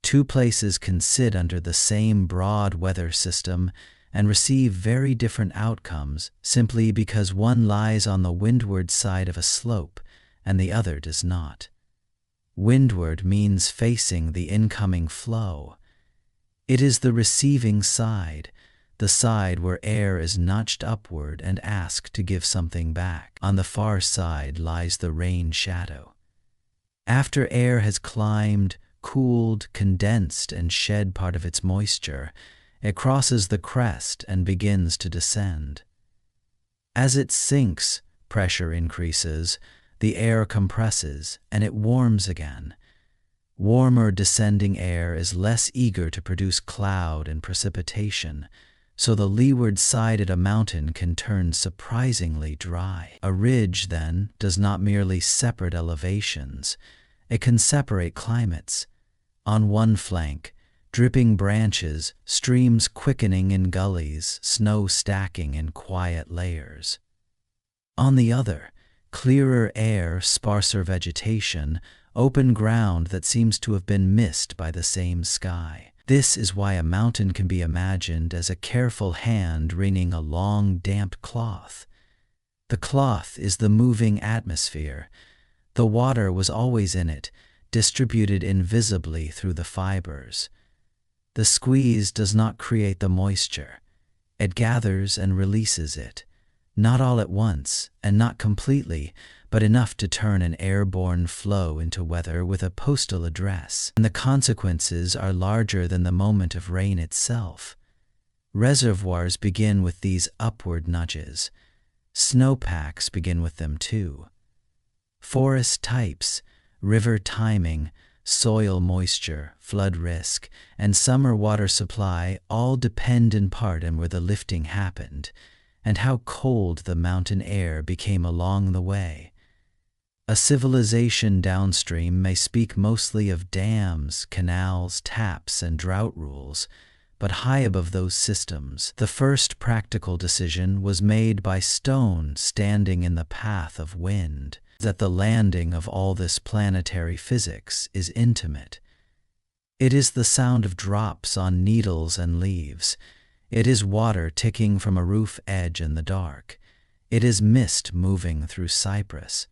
Two places can sit under the same broad weather system and receive very different outcomes simply because one lies on the windward side of a slope and the other does not. Windward means facing the incoming flow. It is the receiving side, the side where air is nudged upward and asked to give something back. On the far side lies the rain shadow. After air has climbed, cooled, condensed, and shed part of its moisture, it crosses the crest and begins to descend. As it sinks, pressure increases, the air compresses, and it warms again. Warmer descending air is less eager to produce cloud and precipitation, so the leeward side of a mountain can turn surprisingly dry. A ridge, then, does not merely separate elevations. It can separate climates. On one flank, dripping branches, streams quickening in gullies, snow stacking in quiet layers. On the other, clearer air, sparser vegetation, open ground that seems to have been missed by the same sky. This is why a mountain can be imagined as a careful hand wringing a long, damp cloth. The cloth is the moving atmosphere. The water was always in it, distributed invisibly through the fibers. The squeeze does not create the moisture. It gathers and releases it, not all at once and not completely, but enough to turn an airborne flow into weather with a postal address. And the consequences are larger than the moment of rain itself. Reservoirs begin with these upward nudges. Snowpacks begin with them too. Forest types, river timing, soil moisture, flood risk, and summer water supply all depend in part on where the lifting happened and how cold the mountain air became along the way. A civilization downstream may speak mostly of dams, canals, taps, and drought rules, but high above those systems, the first practical decision was made by stone standing in the path of wind, that the landing of all this planetary physics is intimate. It is the sound of drops on needles and leaves. It is water ticking from a roof edge in the dark. It is mist moving through cypress.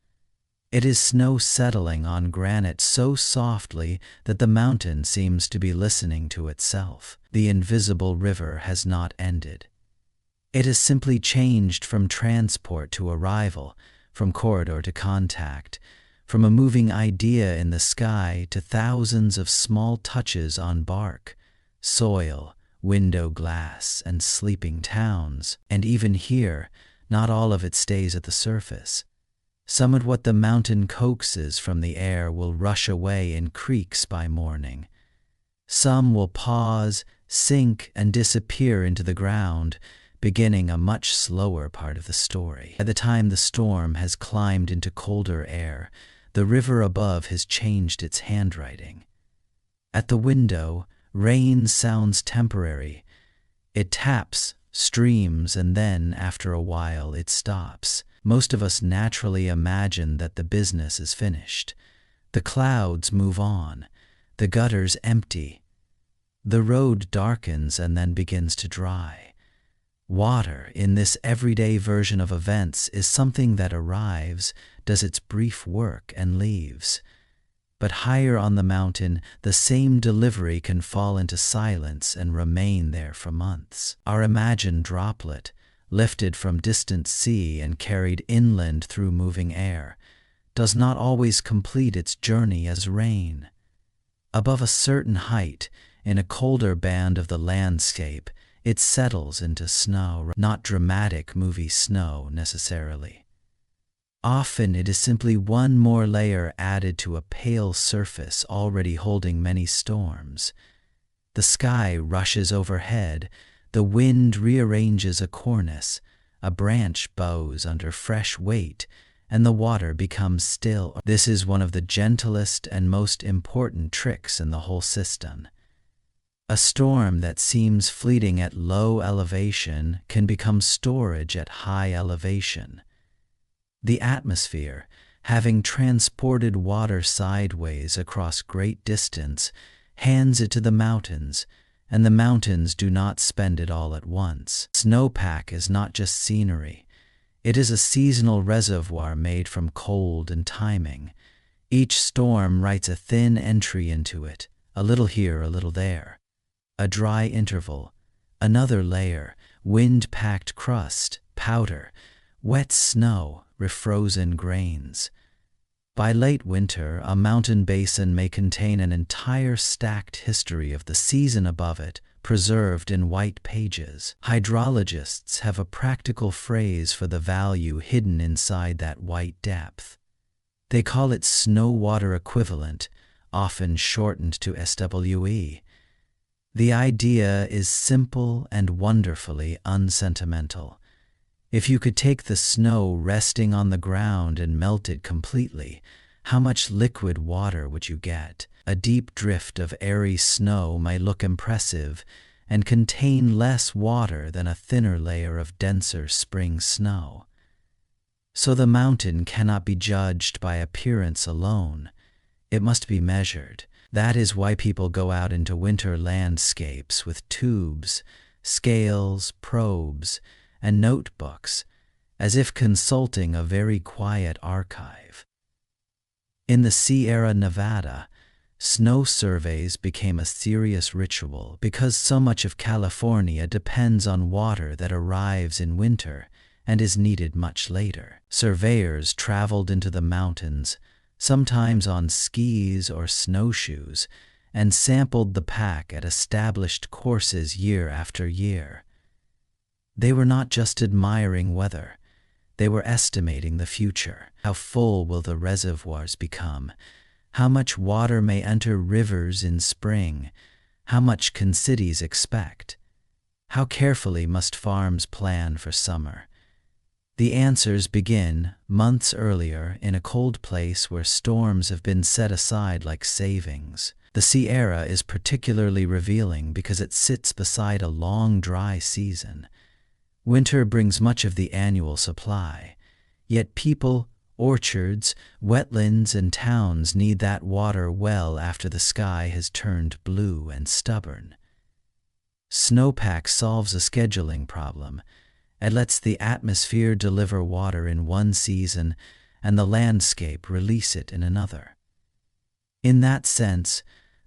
It is snow settling on granite so softly that the mountain seems to be listening to itself. The invisible river has not ended. It has simply changed from transport to arrival, from corridor to contact, from a moving idea in the sky to thousands of small touches on bark, soil, window glass, and sleeping towns. And even here, not all of it stays at the surface. Some of what the mountain coaxes from the air will rush away in creeks by morning. Some will pause, sink, and disappear into the ground, beginning a much slower part of the story. By the time the storm has climbed into colder air, the river above has changed its handwriting. At the window, rain sounds temporary. It taps, streams, and then, after a while, it stops. Most of us naturally imagine that the business is finished. The clouds move on. The gutters empty. The road darkens and then begins to dry. Water, in this everyday version of events, is something that arrives, does its brief work, and leaves. But higher on the mountain, the same delivery can fall into silence and remain there for months. Our imagined droplet, lifted from distant sea and carried inland through moving air, does not always complete its journey as rain. Above a certain height, in a colder band of the landscape, it settles into snow, not dramatic movie snow necessarily. Often it is simply one more layer added to a pale surface already holding many storms. The sky rushes overhead. The wind rearranges a cornice, a branch bows under fresh weight, and the water becomes still. This is one of the gentlest and most important tricks in the whole system. A storm that seems fleeting at low elevation can become storage at high elevation. The atmosphere, having transported water sideways across great distance, hands it to the mountains, and the mountains do not spend it all at once. Snowpack is not just scenery. It is a seasonal reservoir made from cold and timing. Each storm writes a thin entry into it, a little here, a little there. A dry interval, another layer, wind-packed crust, powder, wet snow, refrozen grains. By late winter, a mountain basin may contain an entire stacked history of the season above it, preserved in white pages. Hydrologists have a practical phrase for the value hidden inside that white depth. They call it snow water equivalent, often shortened to SWE. The idea is simple and wonderfully unsentimental. If you could take the snow resting on the ground and melt it completely, how much liquid water would you get? A deep drift of airy snow might look impressive and contain less water than a thinner layer of denser spring snow. So the mountain cannot be judged by appearance alone. It must be measured. That is why people go out into winter landscapes with tubes, scales, probes, and notebooks, as if consulting a very quiet archive. In the Sierra Nevada, Snow surveys became a serious ritual because so much of California depends on water that arrives in winter and is needed much later. Surveyors traveled into the mountains, sometimes on skis or snowshoes, and sampled the pack at established courses year after year. They were not just admiring weather, they were estimating the future. How full will the reservoirs become? How much water may enter rivers in spring? How much can cities expect? How carefully must farms plan for summer? The answers begin months earlier in a cold place where storms have been set aside like savings. The Sierra is particularly revealing because it sits beside a long dry season. Winter brings much of the annual supply, yet people, orchards, wetlands, and towns need that water well after the sky has turned blue and stubborn. Snowpack solves a scheduling problem. It lets the atmosphere deliver water in one season and the landscape release it in another. In that sense,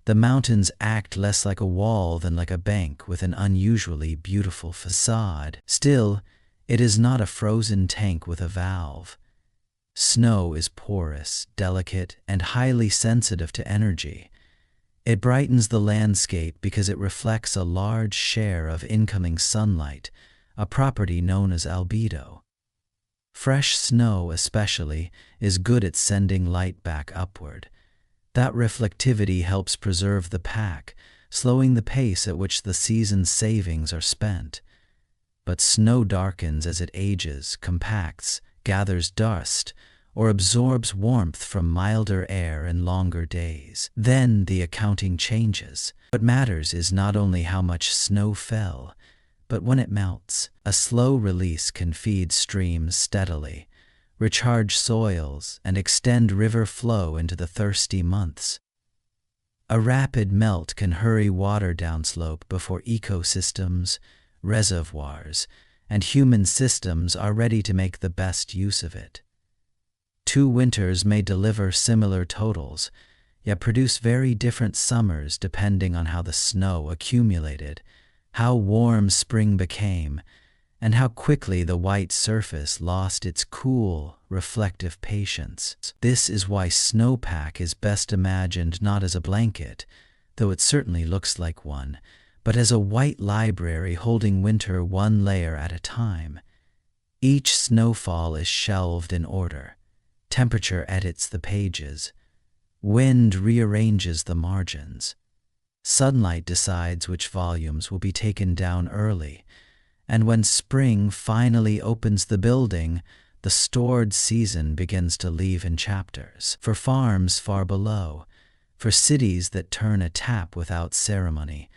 the mountains act less like a wall than like a bank with an unusually beautiful facade. Still, it is not a frozen tank with a valve. Snow is porous, delicate, and highly sensitive to energy. It brightens the landscape because it reflects a large share of incoming sunlight, a property known as albedo. Fresh snow, especially, is good at sending light back upward. That reflectivity helps preserve the pack, slowing the pace at which the season's savings are spent. But snow darkens as it ages, compacts, gathers dust, or absorbs warmth from milder air and longer days. Then the accounting changes. What matters is not only how much snow fell, but when it melts. A slow release can feed streams steadily, recharge soils, and extend river flow into the thirsty months. A rapid melt can hurry water downslope before ecosystems, reservoirs, and human systems are ready to make the best use of it. 2 winters may deliver similar totals, yet produce very different summers depending on how the snow accumulated, how warm spring became, and how quickly the white surface lost its cool, reflective patience. This is why snowpack is best imagined not as a blanket, though it certainly looks like one, but as a white library holding winter one layer at a time. Each snowfall is shelved in order. Temperature edits the pages. Wind rearranges the margins. Sunlight decides which volumes will be taken down early. And when spring finally opens the building, the stored season begins to leave in chapters. For farms far below, for cities that turn a tap without ceremony,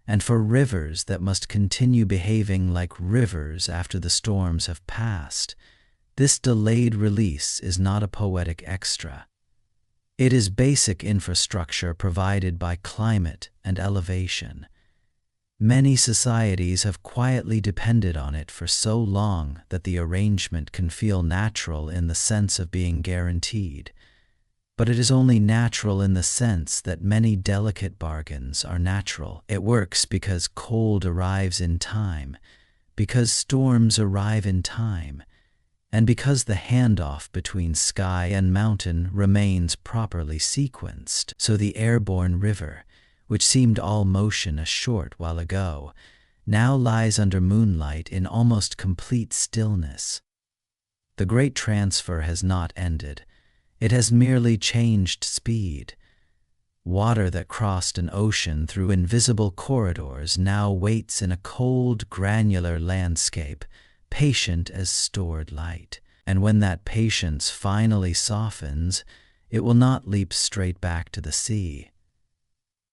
and for rivers that must continue behaving like rivers after the storms have passed, this delayed release is not a poetic extra. It is basic infrastructure provided by climate and elevation. Many societies have quietly depended on it for so long that the arrangement can feel natural in the sense of being guaranteed. But it is only natural in the sense that many delicate bargains are natural. It works because cold arrives in time, because storms arrive in time, and because the handoff between sky and mountain remains properly sequenced. So the airborne river, which seemed all motion a short while ago, now lies under moonlight in almost complete stillness. The great transfer has not ended. It has merely changed speed. Water that crossed an ocean through invisible corridors now waits in a cold, granular landscape, patient as stored light. And when that patience finally softens, it will not leap straight back to the sea.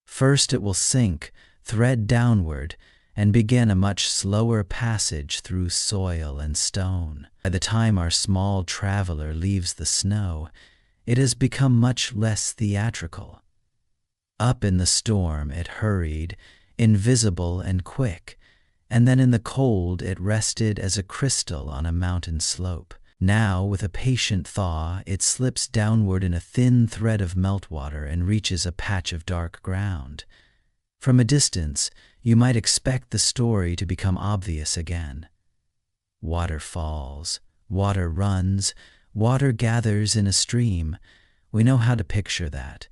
First it will sink, thread downward, and begin a much slower passage through soil and stone. By the time our small traveler leaves the snow, it has become much less theatrical. Up in the storm it hurried, invisible and quick, and then in the cold it rested as a crystal on a mountain slope. Now, with a patient thaw, it slips downward in a thin thread of meltwater and reaches a patch of dark ground. From a distance, you might expect the story to become obvious again. Water falls, water runs, water gathers in a stream. We know how to picture that.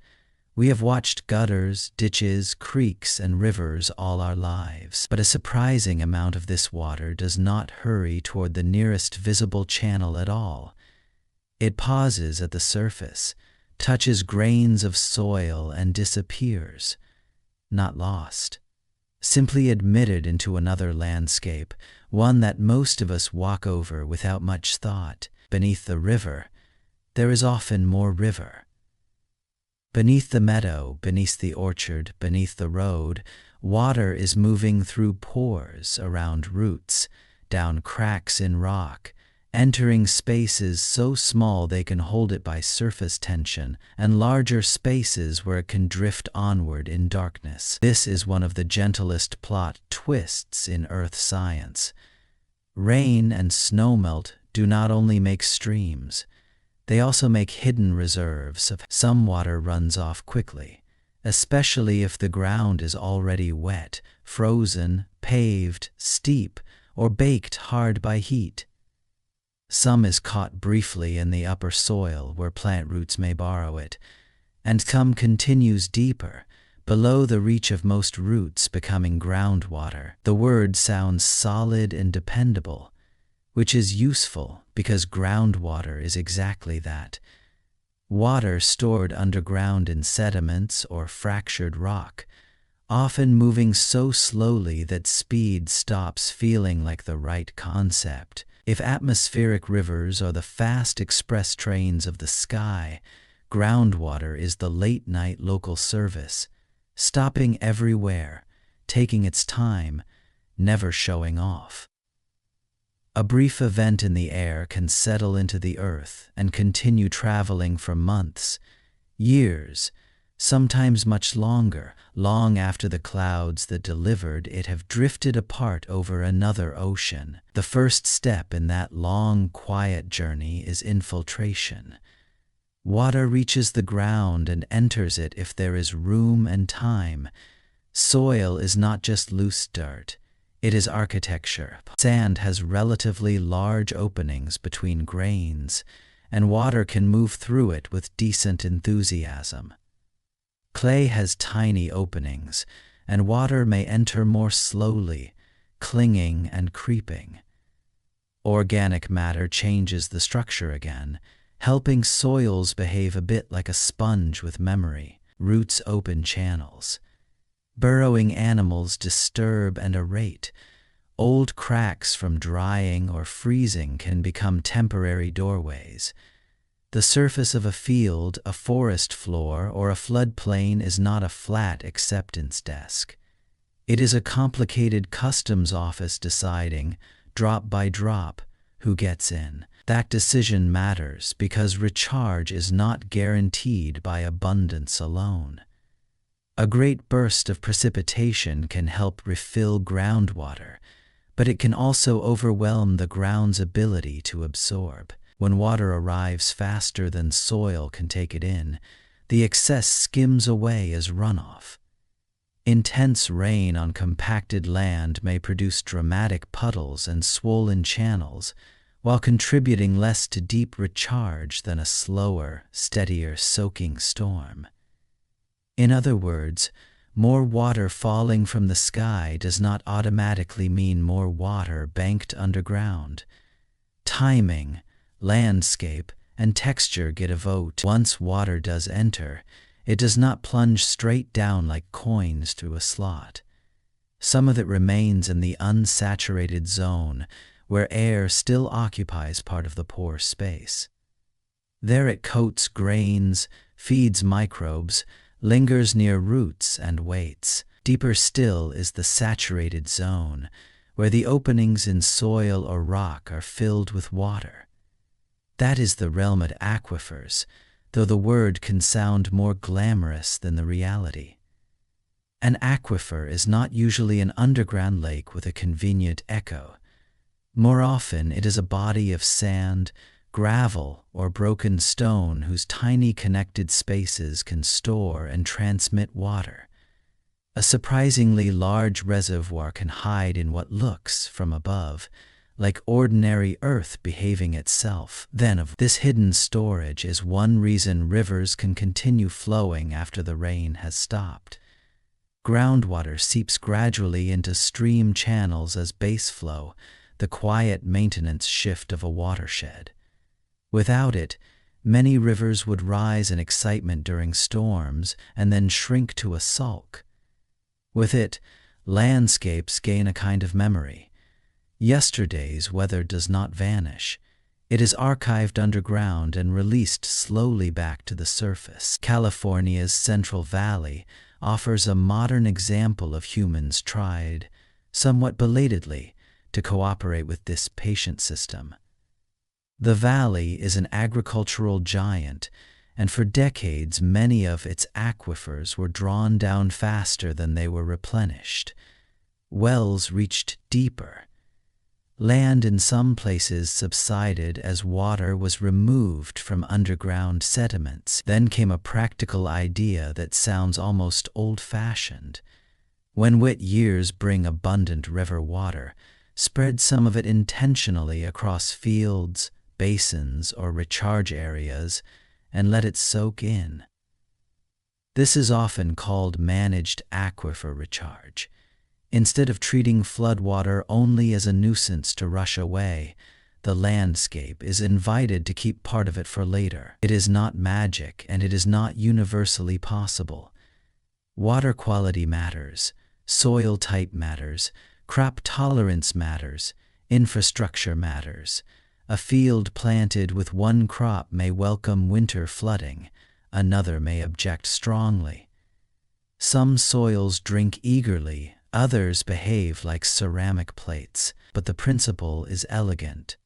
We have watched gutters, ditches, creeks, and rivers all our lives. But a surprising amount of this water does not hurry toward the nearest visible channel at all. It pauses at the surface, touches grains of soil, and disappears. Not lost. Simply admitted into another landscape, one that most of us walk over without much thought. Beneath the river, there is often more river. Beneath the meadow, beneath the orchard, beneath the road, water is moving through pores around roots, down cracks in rock, entering spaces so small they can hold it by surface tension, and larger spaces where it can drift onward in darkness. This is one of the gentlest plot twists in earth science. Rain and snowmelt do not only make streams, they also make hidden reserves of some water runs off quickly, especially if the ground is already wet, frozen, paved, steep, or baked hard by heat. Some is caught briefly in the upper soil where plant roots may borrow it, and some continues deeper, below the reach of most roots, becoming groundwater. The word sounds solid and dependable, which is useful because groundwater is exactly that. Water stored underground in sediments or fractured rock, often moving so slowly that speed stops feeling like the right concept. If atmospheric rivers are the fast express trains of the sky, groundwater is the late-night local service, stopping everywhere, taking its time, never showing off. A brief event in the air can settle into the earth and continue traveling for months, years, sometimes much longer, long after the clouds that delivered it have drifted apart over another ocean. The first step in that long, quiet journey is infiltration. Water reaches the ground and enters it if there is room and time. Soil is not just loose dirt. It is architecture. Sand has relatively large openings between grains, and water can move through it with decent enthusiasm. Clay has tiny openings, and water may enter more slowly, clinging and creeping. Organic matter changes the structure again, helping soils behave a bit like a sponge with memory. Roots open channels. Burrowing animals disturb and aerate. Old cracks from drying or freezing can become temporary doorways. The surface of a field, a forest floor, or a floodplain is not a flat acceptance desk. It is a complicated customs office deciding, drop by drop, who gets in. That decision matters because recharge is not guaranteed by abundance alone. A great burst of precipitation can help refill groundwater, but it can also overwhelm the ground's ability to absorb. When water arrives faster than soil can take it in, the excess skims away as runoff. Intense rain on compacted land may produce dramatic puddles and swollen channels, while contributing less to deep recharge than a slower, steadier soaking storm. In other words, more water falling from the sky does not automatically mean more water banked underground. Timing, landscape, and texture get a vote. Once water does enter, it does not plunge straight down like coins through a slot. Some of it remains in the unsaturated zone, where air still occupies part of the pore space. There it coats grains, feeds microbes, lingers near roots and waits. Deeper still is the saturated zone, where the openings in soil or rock are filled with water. That is the realm of aquifers, though the word can sound more glamorous than the reality. An aquifer is not usually an underground lake with a convenient echo. More often, it is a body of sand, gravel, or broken stone whose tiny connected spaces can store and transmit water. A surprisingly large reservoir can hide in what looks, from above, like ordinary earth behaving itself. Then this hidden storage is one reason rivers can continue flowing after the rain has stopped. Groundwater seeps gradually into stream channels as base flow, the quiet maintenance shift of a watershed. Without it, many rivers would rise in excitement during storms and then shrink to a sulk. With it, landscapes gain a kind of memory. Yesterday's weather does not vanish. It is archived underground and released slowly back to the surface. California's Central Valley offers a modern example of humans tried, somewhat belatedly, to cooperate with this patient system. The valley is an agricultural giant, and for decades many of its aquifers were drawn down faster than they were replenished. Wells reached deeper. Land in some places subsided as water was removed from underground sediments. Then came a practical idea that sounds almost old-fashioned. When wet years bring abundant river water, spread some of it intentionally across fields, basins, or recharge areas, and let it soak in. This is often called managed aquifer recharge. Instead of treating floodwater only as a nuisance to rush away, the landscape is invited to keep part of it for later. It is not magic, and it is not universally possible. Water quality matters, soil type matters, crop tolerance matters, infrastructure matters. A field planted with one crop may welcome winter flooding, another may object strongly. Some soils drink eagerly, others behave like ceramic plates, but the principle is elegant.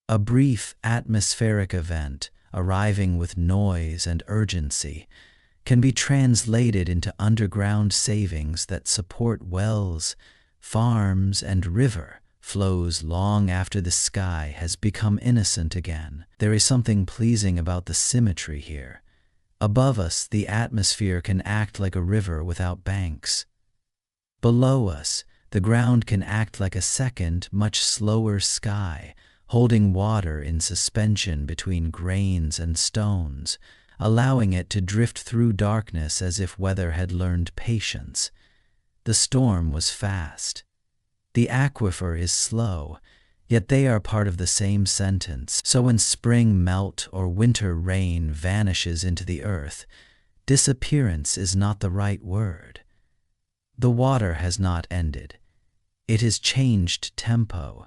A brief atmospheric event, arriving with noise and urgency, can be translated into underground savings that support wells, farms, and river flows long after the sky has become innocent again. There is something pleasing about the symmetry here. Above us, the atmosphere can act like a river without banks. Below us, the ground can act like a second, much slower sky, holding water in suspension between grains and stones, allowing it to drift through darkness as if weather had learned patience. The storm was fast. The aquifer is slow, yet they are part of the same sentence. So when spring melt or winter rain vanishes into the earth, disappearance is not the right word. The water has not ended. It has changed tempo.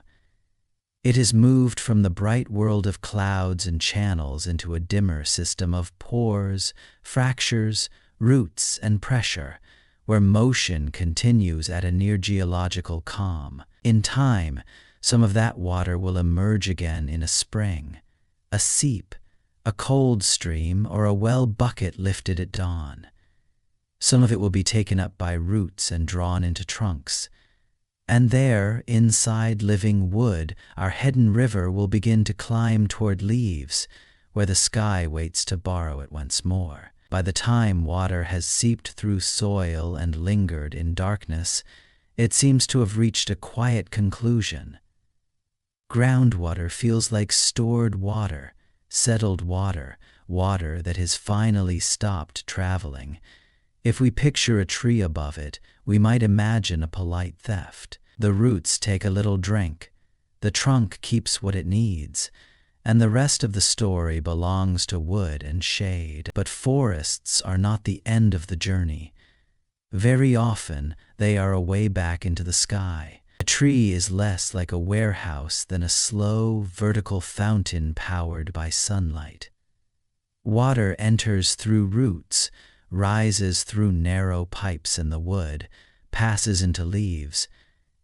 It has moved from the bright world of clouds and channels into a dimmer system of pores, fractures, roots, and pressure, where motion continues at a near geological calm. In time, some of that water will emerge again in a spring, a seep, a cold stream, or a well bucket lifted at dawn. Some of it will be taken up by roots and drawn into trunks. And there, inside living wood, our hidden river will begin to climb toward leaves, where the sky waits to borrow it once more. By the time water has seeped through soil and lingered in darkness, it seems to have reached a quiet conclusion. Groundwater feels like stored water, settled water, water that has finally stopped traveling. If we picture a tree above it, we might imagine a polite theft. The roots take a little drink, the trunk keeps what it needs, and the rest of the story belongs to wood and shade. But forests are not the end of the journey. Very often, they are a way back into the sky. A tree is less like a warehouse than a slow, vertical fountain powered by sunlight. Water enters through roots, rises through narrow pipes in the wood, passes into leaves,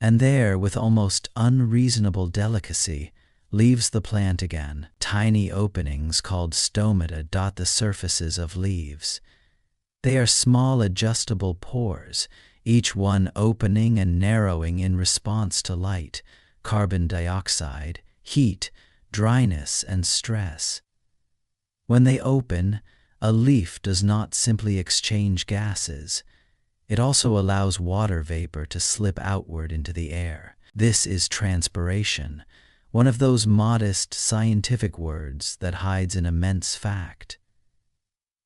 and there, with almost unreasonable delicacy, leaves the plant again. Tiny openings called stomata dot the surfaces of leaves. They are small adjustable pores, each one opening and narrowing in response to light, carbon dioxide, heat, dryness, and stress. When they open, a leaf does not simply exchange gases. It also allows water vapor to slip outward into the air. This is transpiration, one of those modest scientific words that hides an immense fact.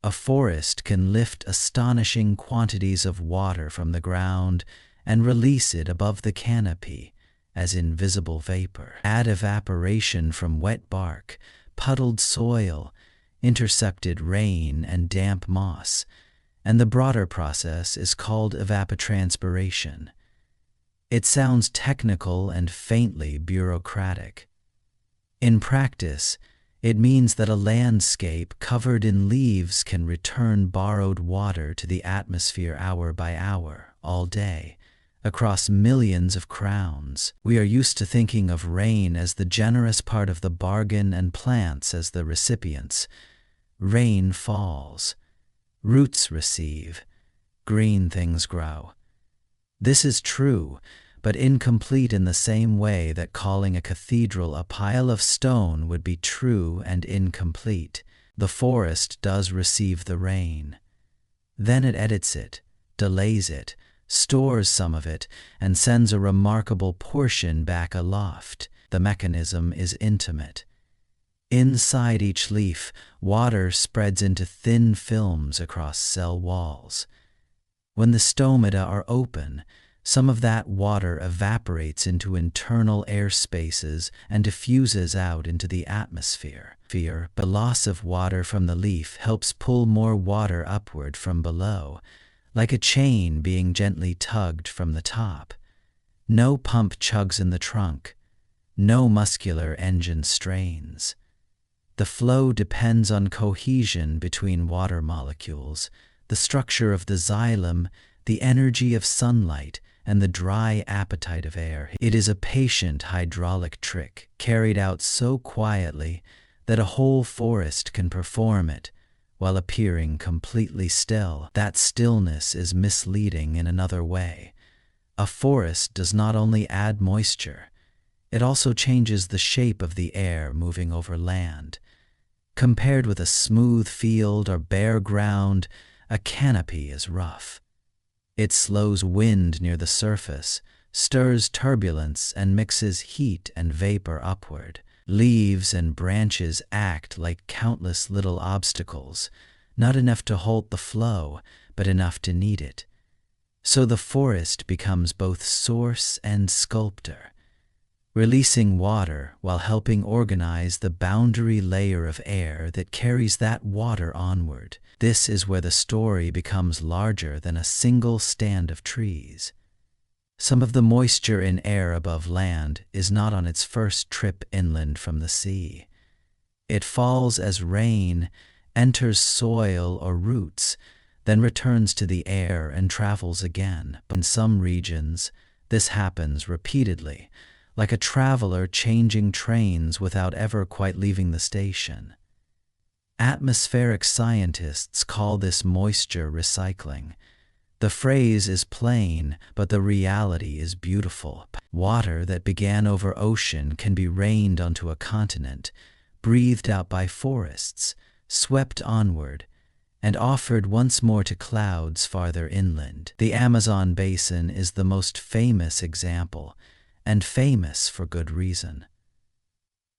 A forest can lift astonishing quantities of water from the ground and release it above the canopy as invisible vapor. Add evaporation from wet bark, puddled soil, intercepted rain, and damp moss, and the broader process is called evapotranspiration. It sounds technical and faintly bureaucratic. In practice, it means that a landscape covered in leaves can return borrowed water to the atmosphere hour by hour, all day, across millions of crowns. We are used to thinking of rain as the generous part of the bargain and plants as the recipients. Rain falls, roots receive, green things grow. This is true, but incomplete in the same way that calling a cathedral a pile of stone would be true and incomplete. The forest does receive the rain. Then it edits it, delays it, stores some of it, and sends a remarkable portion back aloft. The mechanism is intimate. Inside each leaf, water spreads into thin films across cell walls. When the stomata are open, some of that water evaporates into internal air spaces and diffuses out into the atmosphere. The loss of water from the leaf helps pull more water upward from below, like a chain being gently tugged from the top. No pump chugs in the trunk. No muscular engine strains. The flow depends on cohesion between water molecules, the structure of the xylem, the energy of sunlight, and the dry appetite of air. It is a patient hydraulic trick, carried out so quietly that a whole forest can perform it, while appearing completely still. That stillness is misleading in another way. A forest does not only add moisture, it also changes the shape of the air moving over land. Compared with a smooth field or bare ground, a canopy is rough. It slows wind near the surface, stirs turbulence, and mixes heat and vapor upward. Leaves and branches act like countless little obstacles, not enough to halt the flow, but enough to knead it. So the forest becomes both source and sculptor, releasing water while helping organize the boundary layer of air that carries that water onward. This is where the story becomes larger than a single stand of trees. Some of the moisture in air above land is not on its first trip inland from the sea. It falls as rain, enters soil or roots, then returns to the air and travels again. But in some regions, this happens repeatedly, like a traveler changing trains without ever quite leaving the station. Atmospheric scientists call this moisture recycling. The phrase is plain, but the reality is beautiful. Water that began over ocean can be rained onto a continent, breathed out by forests, swept onward, and offered once more to clouds farther inland. The Amazon basin is the most famous example, and famous for good reason.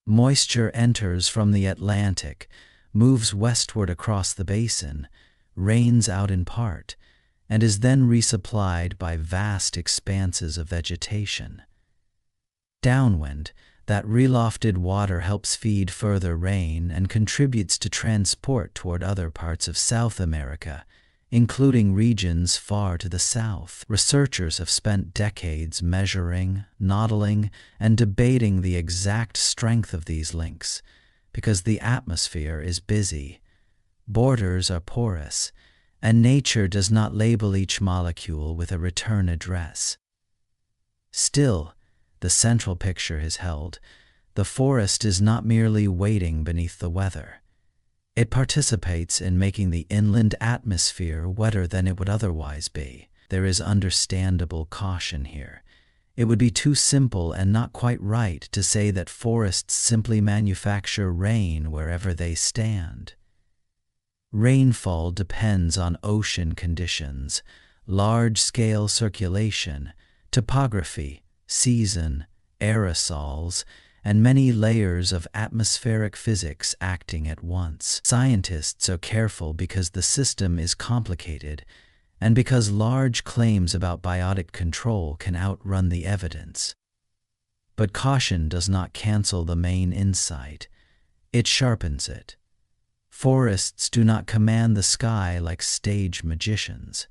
Moisture enters from the Atlantic, moves westward across the basin, rains out in part, and is then resupplied by vast expanses of vegetation. Downwind, that relofted water helps feed further rain and contributes to transport toward other parts of South America, including regions far to the south. Researchers have spent decades measuring, modeling, and debating the exact strength of these links, because the atmosphere is busy, borders are porous, and nature does not label each molecule with a return address. Still, the central picture is held. The forest is not merely waiting beneath the weather. It participates in making the inland atmosphere wetter than it would otherwise be. There is understandable caution here. It would be too simple and not quite right to say that forests simply manufacture rain wherever they stand. Rainfall depends on ocean conditions, large-scale circulation, topography, season, aerosols, and many layers of atmospheric physics acting at once. Scientists are careful because the system is complicated and because large claims about biotic control can outrun the evidence. But caution does not cancel the main insight. It sharpens it. Forests do not command the sky like stage magicians.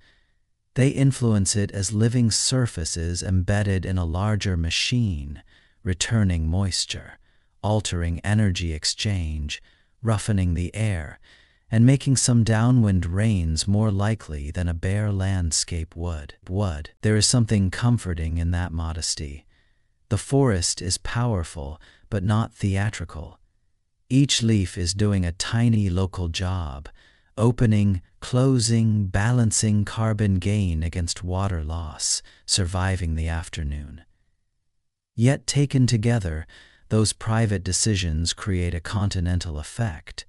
They influence it as living surfaces embedded in a larger machine, returning moisture, altering energy exchange, roughening the air, and making some downwind rains more likely than a bare landscape would. There is something comforting in that modesty. The forest is powerful, but not theatrical. Each leaf is doing a tiny local job, opening, closing, balancing carbon gain against water loss, surviving the afternoon. Yet taken together, those private decisions create a continental effect.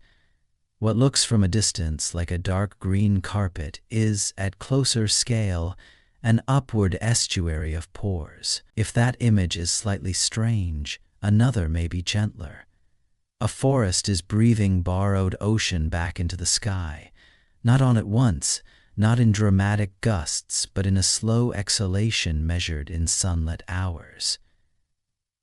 What looks from a distance like a dark green carpet is, at closer scale, an upward estuary of pores. If that image is slightly strange, another may be gentler. A forest is breathing borrowed ocean back into the sky, not all at once, not in dramatic gusts, but in a slow exhalation measured in sunlit hours.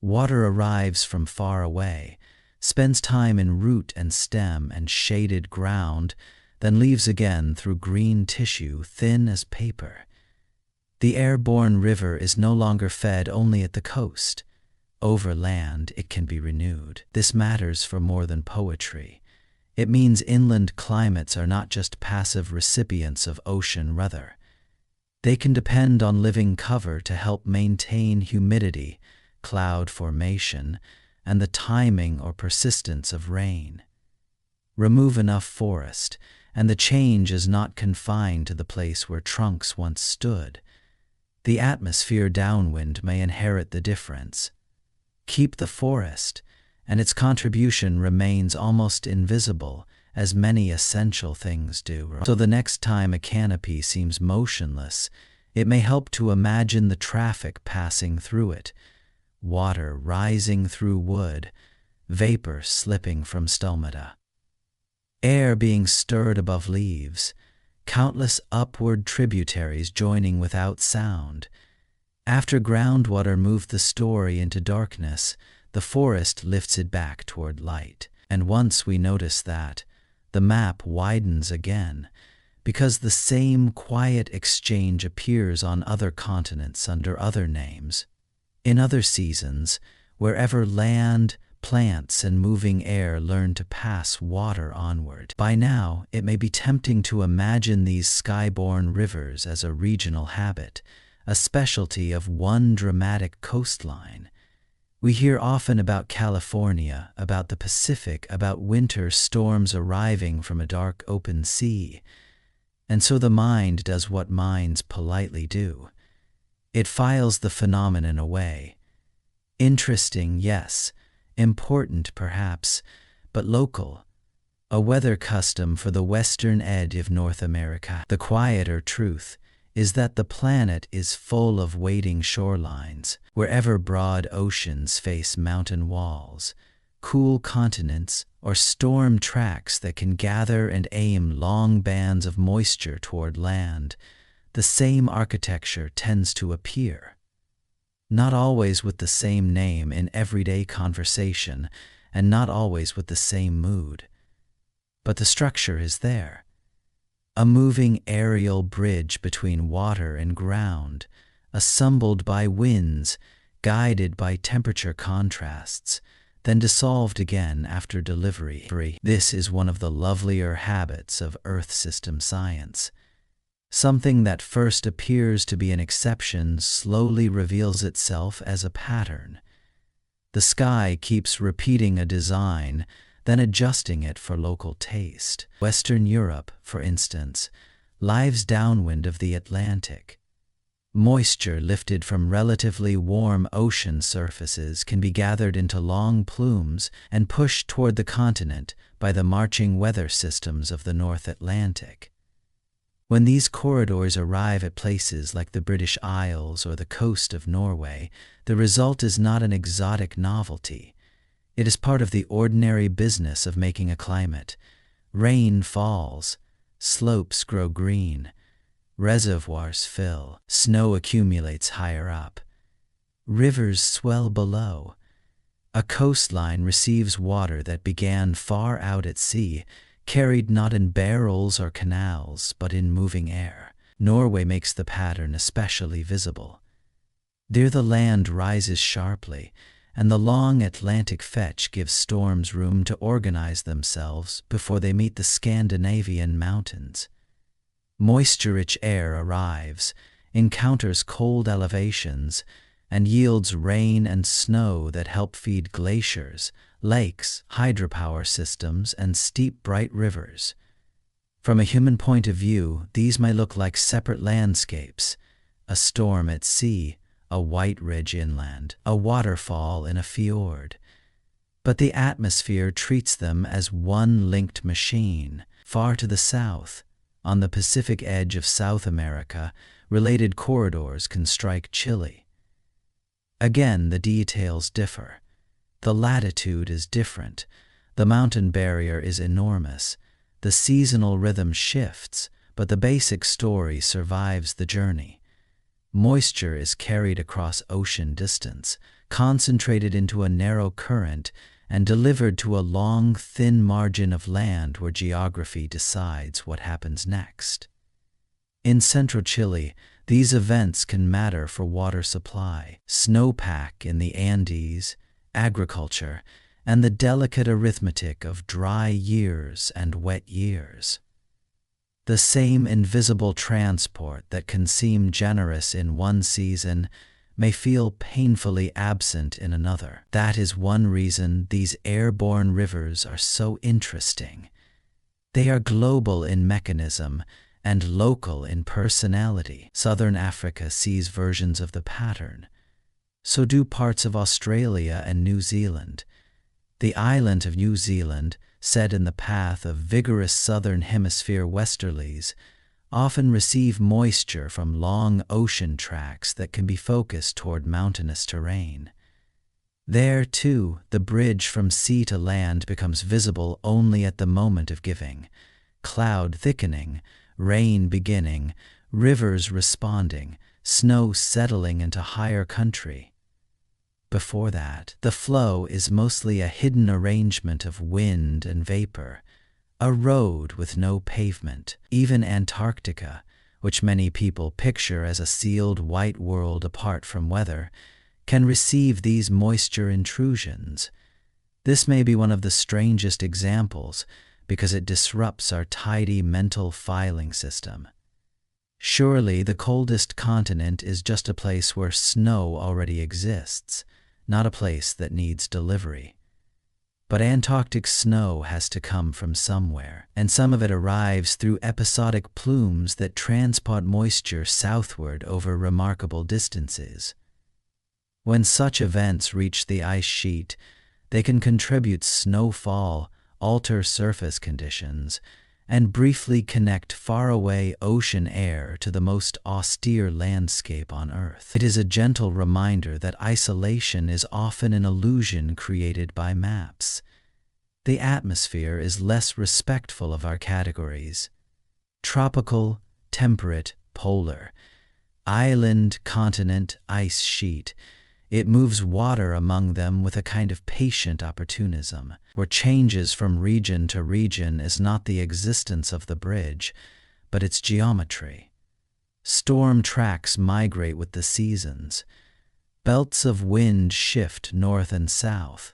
Water arrives from far away, spends time in root and stem and shaded ground, then leaves again through green tissue thin as paper. The airborne river is no longer fed only at the coast. Over land, it can be renewed. This matters for more than poetry. It means inland climates are not just passive recipients of ocean weather. They can depend on living cover to help maintain humidity, cloud formation, and the timing or persistence of rain. Remove enough forest, and the change is not confined to the place where trunks once stood. The atmosphere downwind may inherit the difference. Keep the forest, and its contribution remains almost invisible, as many essential things do. So the next time a canopy seems motionless, it may help to imagine the traffic passing through it, water rising through wood, vapor slipping from stomata, air being stirred above leaves, countless upward tributaries joining without sound. After groundwater moved the story into darkness, the forest lifts it back toward light. And once we notice that, the map widens again, because the same quiet exchange appears on other continents under other names. In other seasons, wherever land, plants, and moving air learn to pass water onward. By now, it may be tempting to imagine these skyborne rivers as a regional habit, a specialty of one dramatic coastline. We hear often about California, about the Pacific, about winter storms arriving from a dark open sea. And so the mind does what minds politely do. It files the phenomenon away. Interesting, yes. Important, perhaps, but local. A weather custom for the western edge of North America. The quieter truth is that the planet is full of waiting shorelines, wherever broad oceans face mountain walls, cool continents, or storm tracks that can gather and aim long bands of moisture toward land. The same architecture tends to appear. Not always with the same name in everyday conversation, and not always with the same mood. But the structure is there. A moving aerial bridge between water and ground, assembled by winds, guided by temperature contrasts, then dissolved again after delivery. This is one of the lovelier habits of Earth system science. Something that first appears to be an exception slowly reveals itself as a pattern. The sky keeps repeating a design, then adjusting it for local taste. Western Europe, for instance, lies downwind of the Atlantic. Moisture lifted from relatively warm ocean surfaces can be gathered into long plumes and pushed toward the continent by the marching weather systems of the North Atlantic. When these corridors arrive at places like the British Isles or the coast of Norway, the result is not an exotic novelty. It is part of the ordinary business of making a climate. Rain falls, slopes grow green, reservoirs fill, snow accumulates higher up, rivers swell below. A coastline receives water that began far out at sea, carried not in barrels or canals, but in moving air. Norway makes the pattern especially visible. There the land rises sharply, and the long Atlantic fetch gives storms room to organize themselves before they meet the Scandinavian mountains. Moisture-rich air arrives, encounters cold elevations, and yields rain and snow that help feed glaciers, lakes, hydropower systems, and steep, bright rivers. From a human point of view, these may look like separate landscapes: a storm at sea, a white ridge inland, a waterfall in a fjord. But the atmosphere treats them as one linked machine. Far to the south, on the Pacific edge of South America, related corridors can strike Chile. Again, the details differ. The latitude is different. The mountain barrier is enormous. The seasonal rhythm shifts, but the basic story survives the journey. Moisture is carried across ocean distance, concentrated into a narrow current, and delivered to a long, thin margin of land where geography decides what happens next. In central Chile, these events can matter for water supply, snowpack in the Andes, agriculture, and the delicate arithmetic of dry years and wet years. The same invisible transport that can seem generous in one season may feel painfully absent in another. That is one reason these airborne rivers are so interesting. They are global in mechanism and local in personality. Southern Africa sees versions of the pattern. So do parts of Australia and New Zealand. The island of New Zealand, set in the path of vigorous southern hemisphere westerlies, often receive moisture from long ocean tracks that can be focused toward mountainous terrain. There, too, the bridge from sea to land becomes visible only at the moment of giving. Cloud thickening, rain beginning, rivers responding, snow settling into higher country. Before that, the flow is mostly a hidden arrangement of wind and vapor, a road with no pavement. Even Antarctica, which many people picture as a sealed white world apart from weather, can receive these moisture intrusions. This may be one of the strangest examples because it disrupts our tidy mental filing system. Surely the coldest continent is just a place where snow already exists, not a place that needs delivery. But Antarctic snow has to come from somewhere, and some of it arrives through episodic plumes that transport moisture southward over remarkable distances. When such events reach the ice sheet, they can contribute snowfall, alter surface conditions, and briefly connect faraway ocean air to the most austere landscape on Earth. It is a gentle reminder that isolation is often an illusion created by maps. The atmosphere is less respectful of our categories: tropical, temperate, polar, island, continent, ice sheet. It moves water among them with a kind of patient opportunism, where changes from region to region is not the existence of the bridge, but its geometry. Storm tracks migrate with the seasons. Belts of wind shift north and south.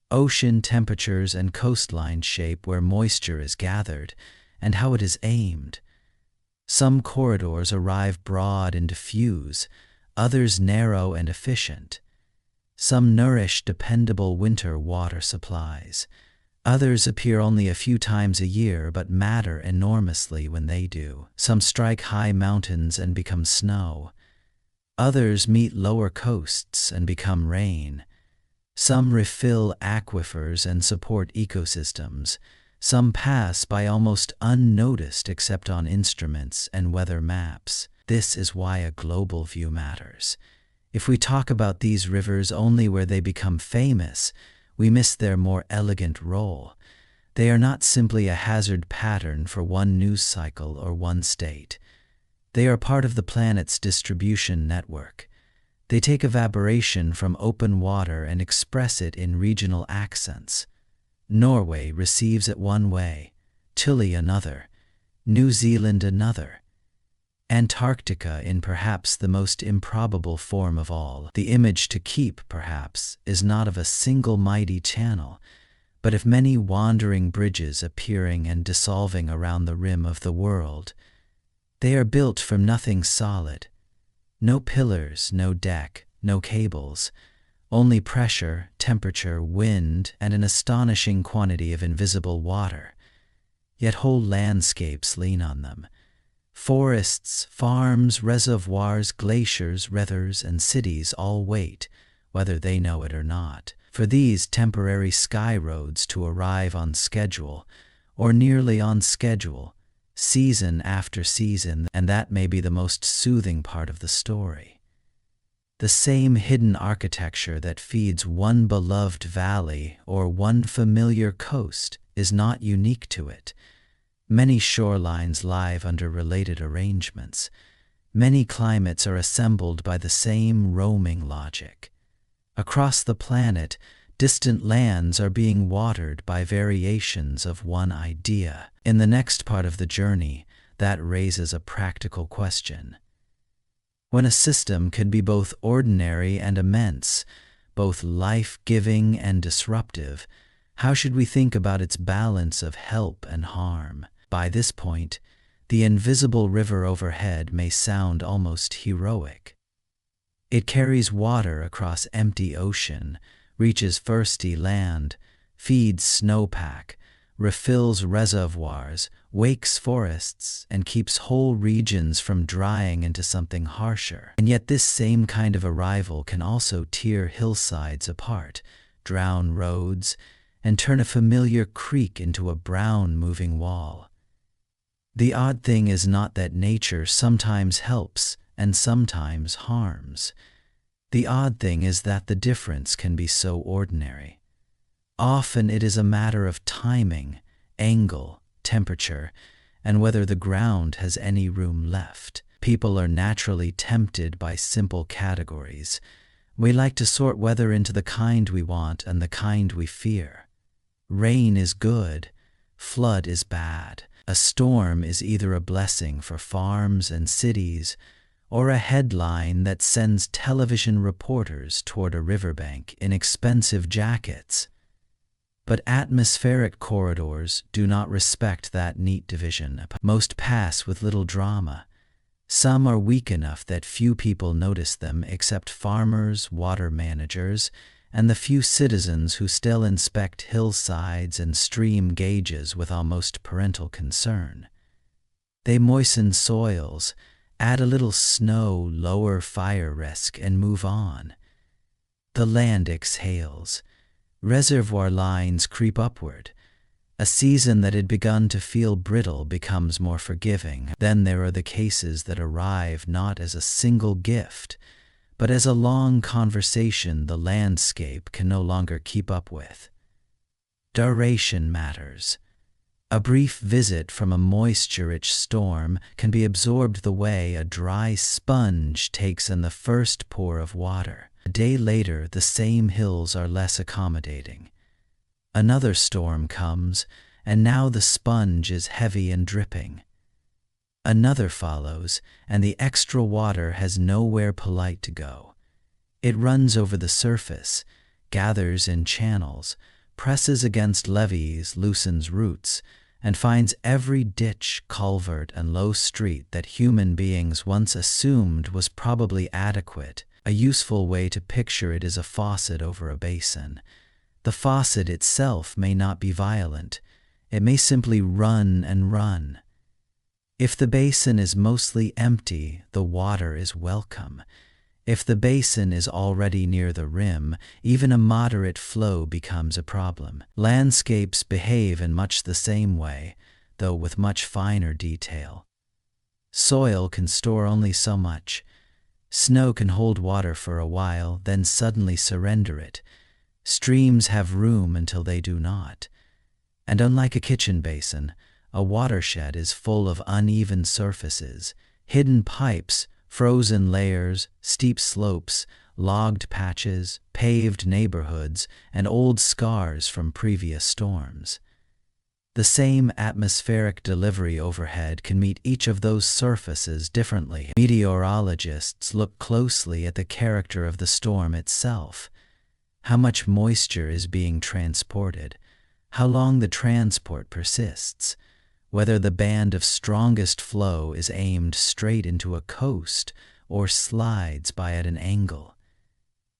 Ocean temperatures and coastline shape where moisture is gathered and how it is aimed. Some corridors arrive broad and diffuse, others narrow and efficient. Some nourish dependable winter water supplies. Others appear only a few times a year but matter enormously when they do. Some strike high mountains and become snow. Others meet lower coasts and become rain. Some refill aquifers and support ecosystems. Some pass by almost unnoticed except on instruments and weather maps. This is why a global view matters. If we talk about these rivers only where they become famous, we miss their more elegant role. They are not simply a hazard pattern for one news cycle or one state. They are part of the planet's distribution network. They take evaporation from open water and express it in regional accents. Norway receives it one way, Chile another, New Zealand another, Antarctica in perhaps the most improbable form of all. The image to keep, perhaps, is not of a single mighty channel, but of many wandering bridges appearing and dissolving around the rim of the world. They are built from nothing solid. No pillars, no deck, no cables, only pressure, temperature, wind, and an astonishing quantity of invisible water. Yet whole landscapes lean on them. Forests, farms, reservoirs, glaciers, rivers, and cities all wait, whether they know it or not, for these temporary sky roads to arrive on schedule, or nearly on schedule, season after season, and that may be the most soothing part of the story. The same hidden architecture that feeds one beloved valley or one familiar coast is not unique to it. Many shorelines live under related arrangements. Many climates are assembled by the same roaming logic. Across the planet, distant lands are being watered by variations of one idea. In the next part of the journey, that raises a practical question. When a system can be both ordinary and immense, both life-giving and disruptive, how should we think about its balance of help and harm? By this point, the invisible river overhead may sound almost heroic. It carries water across empty ocean, reaches thirsty land, feeds snowpack, refills reservoirs, wakes forests, and keeps whole regions from drying into something harsher. And yet this same kind of arrival can also tear hillsides apart, drown roads, and turn a familiar creek into a brown moving wall. The odd thing is not that nature sometimes helps and sometimes harms. The odd thing is that the difference can be so ordinary. Often it is a matter of timing, angle, temperature, and whether the ground has any room left. People are naturally tempted by simple categories. We like to sort weather into the kind we want and the kind we fear. Rain is good, flood is bad. A storm is either a blessing for farms and cities, or a headline that sends television reporters toward a riverbank in expensive jackets. But atmospheric corridors do not respect that neat division. Most pass with little drama. Some are weak enough that few people notice them except farmers, water managers, and the few citizens who still inspect hillsides and stream gauges with almost parental concern. They moisten soils, add a little snow, lower fire risk, and move on. The land exhales. Reservoir lines creep upward. A season that had begun to feel brittle becomes more forgiving. Then there are the cases that arrive not as a single gift, but as a long conversation the landscape can no longer keep up with. Duration matters. A brief visit from a moisture-rich storm can be absorbed the way a dry sponge takes in the first pour of water. A day later, the same hills are less accommodating. Another storm comes, and now the sponge is heavy and dripping. Another follows, and the extra water has nowhere polite to go. It runs over the surface, gathers in channels, presses against levees, loosens roots, and finds every ditch, culvert, and low street that human beings once assumed was probably adequate. A useful way to picture it is a faucet over a basin. The faucet itself may not be violent. It may simply run and run. If the basin is mostly empty, the water is welcome. If the basin is already near the rim, even a moderate flow becomes a problem. Landscapes behave in much the same way, though with much finer detail. Soil can store only so much. Snow can hold water for a while, then suddenly surrender it. Streams have room until they do not. And unlike a kitchen basin, a watershed is full of uneven surfaces, hidden pipes, frozen layers, steep slopes, logged patches, paved neighborhoods, and old scars from previous storms. The same atmospheric delivery overhead can meet each of those surfaces differently. Meteorologists look closely at the character of the storm itself. How much moisture is being transported, how long the transport persists, whether the band of strongest flow is aimed straight into a coast or slides by at an angle,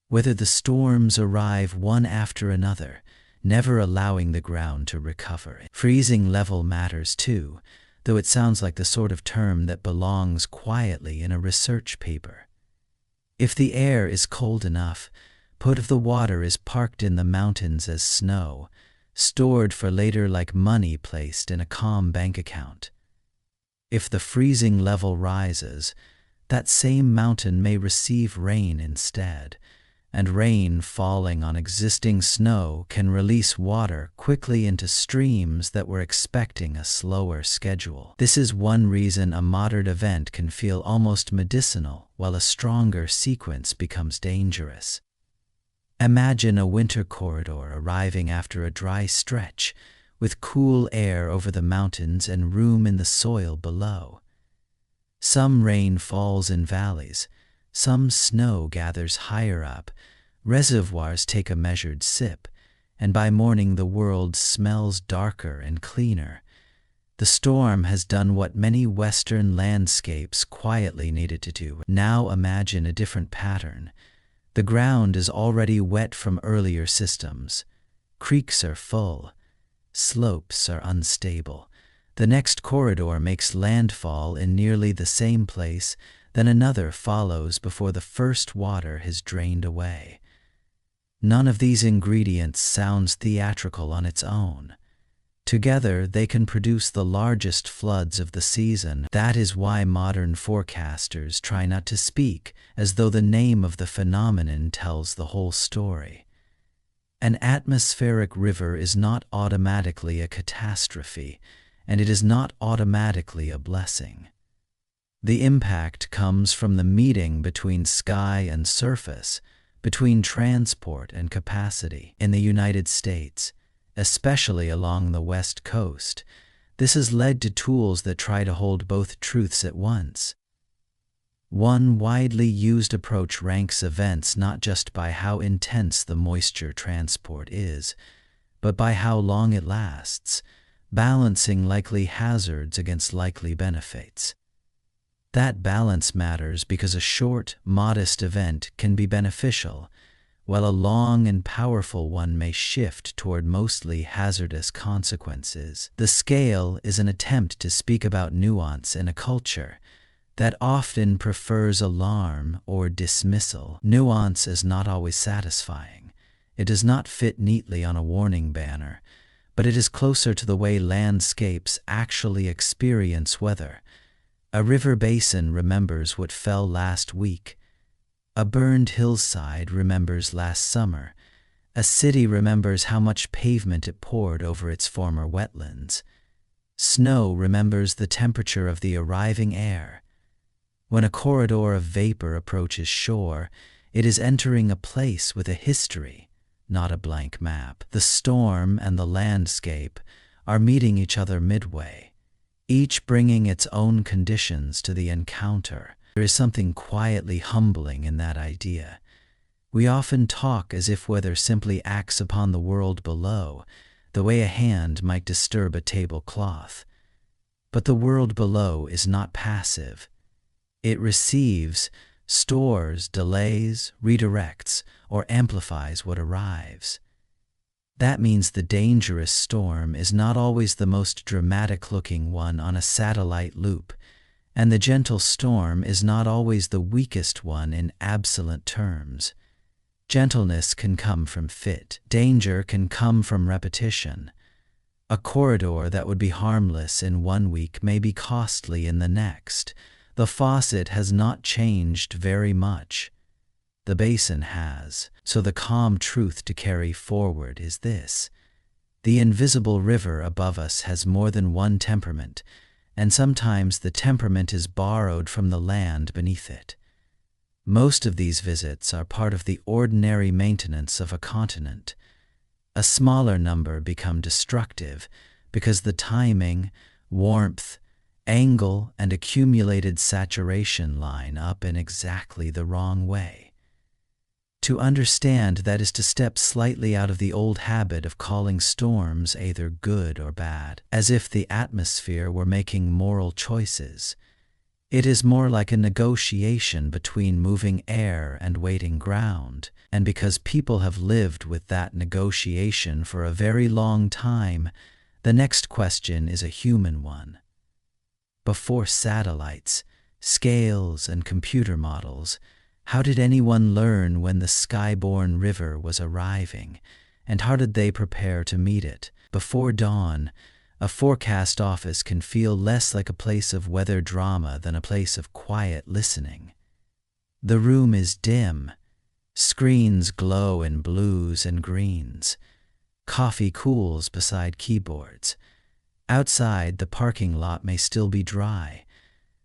whether the storms arrive one after another, never allowing the ground to recover. Freezing level matters too, though it sounds like the sort of term that belongs quietly in a research paper. If the air is cold enough, part of the water is parked in the mountains as snow, stored for later like money placed in a calm bank account. If the freezing level rises, that same mountain may receive rain instead, and rain falling on existing snow can release water quickly into streams that were expecting a slower schedule. This is one reason a moderate event can feel almost medicinal, while a stronger sequence becomes dangerous. Imagine a winter corridor arriving after a dry stretch, with cool air over the mountains and room in the soil below. Some rain falls in valleys, some snow gathers higher up, reservoirs take a measured sip, and by morning the world smells darker and cleaner. The storm has done what many Western landscapes quietly needed to do. Now imagine a different pattern. The ground is already wet from earlier systems. Creeks are full. Slopes are unstable. The next corridor makes landfall in nearly the same place, then another follows before the first water has drained away. None of these ingredients sounds theatrical on its own. Together, they can produce the largest floods of the season. That is why modern forecasters try not to speak as though the name of the phenomenon tells the whole story. An atmospheric river is not automatically a catastrophe, and it is not automatically a blessing. The impact comes from the meeting between sky and surface, between transport and capacity. In the United States, especially along the West Coast, this has led to tools that try to hold both truths at once. One widely used approach ranks events not just by how intense the moisture transport is, but by how long it lasts, balancing likely hazards against likely benefits. That balance matters because a short, modest event can be beneficial, while a long and powerful one may shift toward mostly hazardous consequences. The scale is an attempt to speak about nuance in a culture that often prefers alarm or dismissal. Nuance is not always satisfying. It does not fit neatly on a warning banner, but it is closer to the way landscapes actually experience weather. A river basin remembers what fell last week. A burned hillside remembers last summer. A city remembers how much pavement it poured over its former wetlands. Snow remembers the temperature of the arriving air. When a corridor of vapor approaches shore, it is entering a place with a history, not a blank map. The storm and the landscape are meeting each other midway, each bringing its own conditions to the encounter. There is something quietly humbling in that idea. We often talk as if weather simply acts upon the world below, the way a hand might disturb a tablecloth. But the world below is not passive. It receives, stores, delays, redirects, or amplifies what arrives. That means the dangerous storm is not always the most dramatic-looking one on a satellite loop, And the gentle storm is not always the weakest one in absolute terms. Gentleness can come from fit. Danger can come from repetition. A corridor that would be harmless in 1 week may be costly in the next. The faucet has not changed very much. The basin has. So the calm truth to carry forward is this: the invisible river above us has more than one temperament, and sometimes the temperament is borrowed from the land beneath it. Most of these visits are part of the ordinary maintenance of a continent. A smaller number become destructive because the timing, warmth, angle, and accumulated saturation line up in exactly the wrong way. To understand that is to step slightly out of the old habit of calling storms either good or bad, as if the atmosphere were making moral choices. It is more like a negotiation between moving air and waiting ground, and because people have lived with that negotiation for a very long time, the next question is a human one. Before satellites, scales, and computer models, how did anyone learn when the skyborne river was arriving, and how did they prepare to meet it? Before dawn, a forecast office can feel less like a place of weather drama than a place of quiet listening. The room is dim. Screens glow in blues and greens. Coffee cools beside keyboards. Outside, the parking lot may still be dry.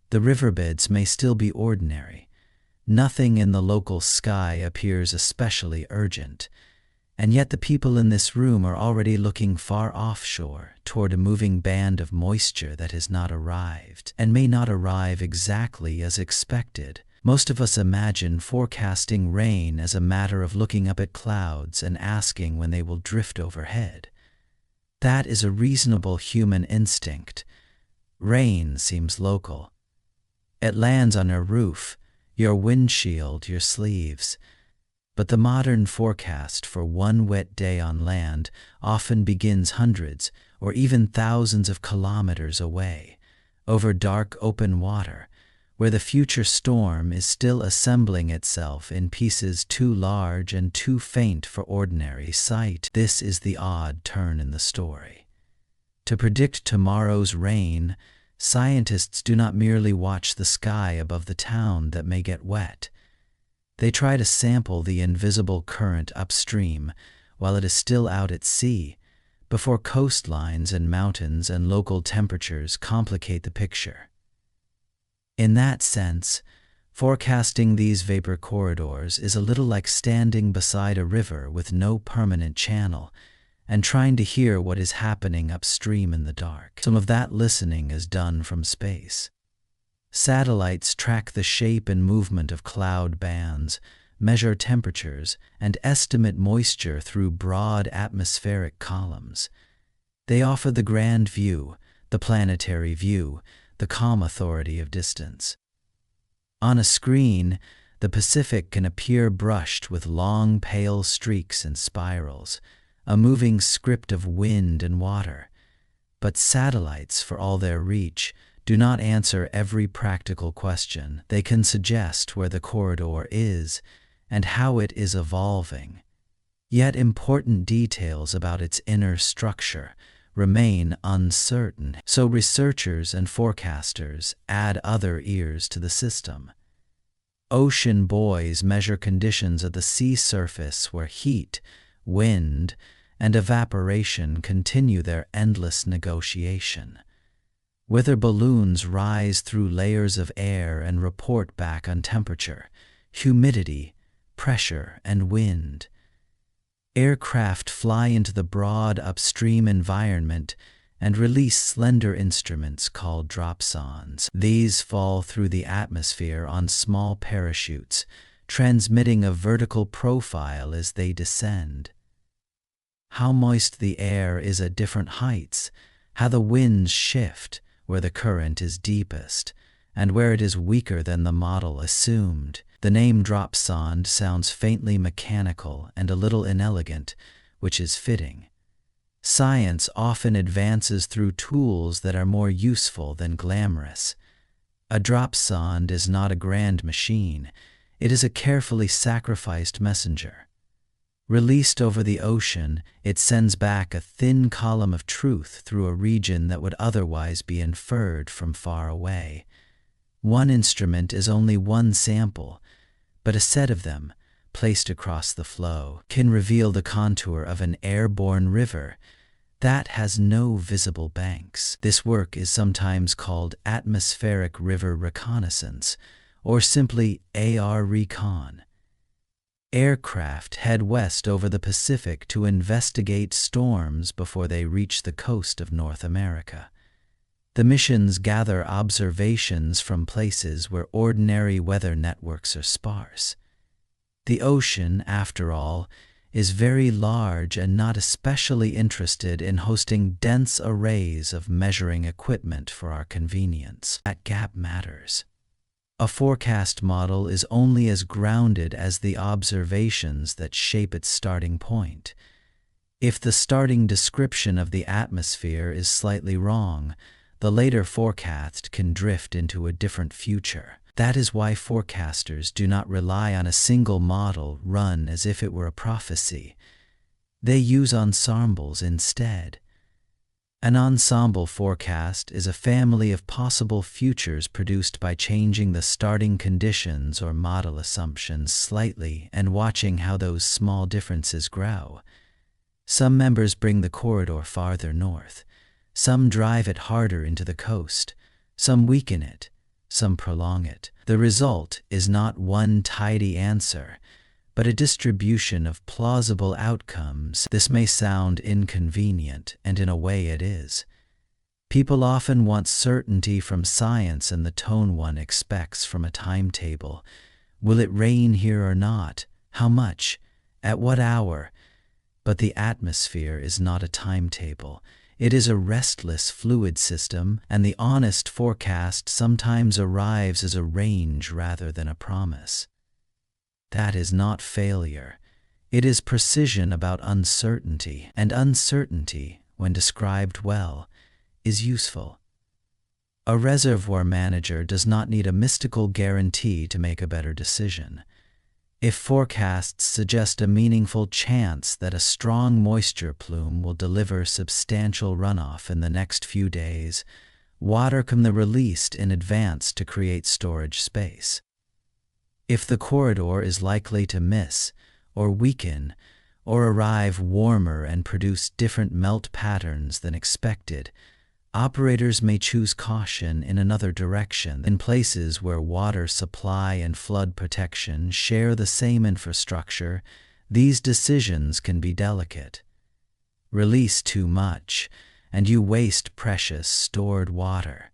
The riverbeds may still be ordinary. Nothing in the local sky appears especially urgent. And yet the people in this room are already looking far offshore toward a moving band of moisture that has not arrived and may not arrive exactly as expected. Most of us imagine forecasting rain as a matter of looking up at clouds and asking when they will drift overhead. That is a reasonable human instinct. Rain seems local. It lands on your roof, your windshield, your sleeves. But the modern forecast for one wet day on land often begins hundreds or even thousands of kilometers away, over dark open water, where the future storm is still assembling itself in pieces too large and too faint for ordinary sight. This is the odd turn in the story. To predict tomorrow's rain, scientists do not merely watch the sky above the town that may get wet. They try to sample the invisible current upstream while it is still out at sea, before coastlines and mountains and local temperatures complicate the picture. In that sense, forecasting these vapor corridors is a little like standing beside a river with no permanent channel and trying to hear what is happening upstream in the dark. Some of that listening is done from space. Satellites track the shape and movement of cloud bands, measure temperatures, and estimate moisture through broad atmospheric columns. They offer the grand view, the planetary view, the calm authority of distance. On a screen, the Pacific can appear brushed with long, pale streaks and spirals, a moving script of wind and water. But satellites, for all their reach, do not answer every practical question. They can suggest where the corridor is and how it is evolving. Yet important details about its inner structure remain uncertain, so researchers and forecasters add other ears to the system. Ocean buoys measure conditions at the sea surface where heat, wind, and evaporation continue their endless negotiation. Weather balloons rise through layers of air and report back on temperature, humidity, pressure, and wind. Aircraft fly into the broad upstream environment and release slender instruments called dropsondes. These fall through the atmosphere on small parachutes, transmitting a vertical profile as they descend. How moist the air is at different heights, how the winds shift, where the current is deepest, and where it is weaker than the model assumed. The name dropsonde sounds faintly mechanical and a little inelegant, which is fitting. Science often advances through tools that are more useful than glamorous. A dropsonde is not a grand machine, it is a carefully sacrificed messenger. Released over the ocean, it sends back a thin column of truth through a region that would otherwise be inferred from far away. One instrument is only one sample, but a set of them, placed across the flow, can reveal the contour of an airborne river that has no visible banks. This work is sometimes called atmospheric river reconnaissance, or simply AR recon. Aircraft head west over the Pacific to investigate storms before they reach the coast of North America. The missions gather observations from places where ordinary weather networks are sparse. The ocean, after all, is very large and not especially interested in hosting dense arrays of measuring equipment for our convenience. That gap matters. A forecast model is only as grounded as the observations that shape its starting point. If the starting description of the atmosphere is slightly wrong, the later forecast can drift into a different future. That is why forecasters do not rely on a single model run as if it were a prophecy. They use ensembles instead. An ensemble forecast is a family of possible futures produced by changing the starting conditions or model assumptions slightly and watching how those small differences grow. Some members bring the corridor farther north. Some drive it harder into the coast. Some weaken it. Some prolong it. The result is not one tidy answer, but a distribution of plausible outcomes. This may sound inconvenient, and in a way it is. People often want certainty from science and the tone one expects from a timetable. Will it rain here or not? How much? At what hour? But the atmosphere is not a timetable. It is a restless fluid system, and the honest forecast sometimes arrives as a range rather than a promise. That is not failure. It is precision about uncertainty, and uncertainty, when described well, is useful. A reservoir manager does not need a mystical guarantee to make a better decision. If forecasts suggest a meaningful chance that a strong moisture plume will deliver substantial runoff in the next few days, water can be released in advance to create storage space. If the corridor is likely to miss, or weaken, or arrive warmer and produce different melt patterns than expected, operators may choose caution in another direction. In places where water supply and flood protection share the same infrastructure, these decisions can be delicate. Release too much, and you waste precious stored water.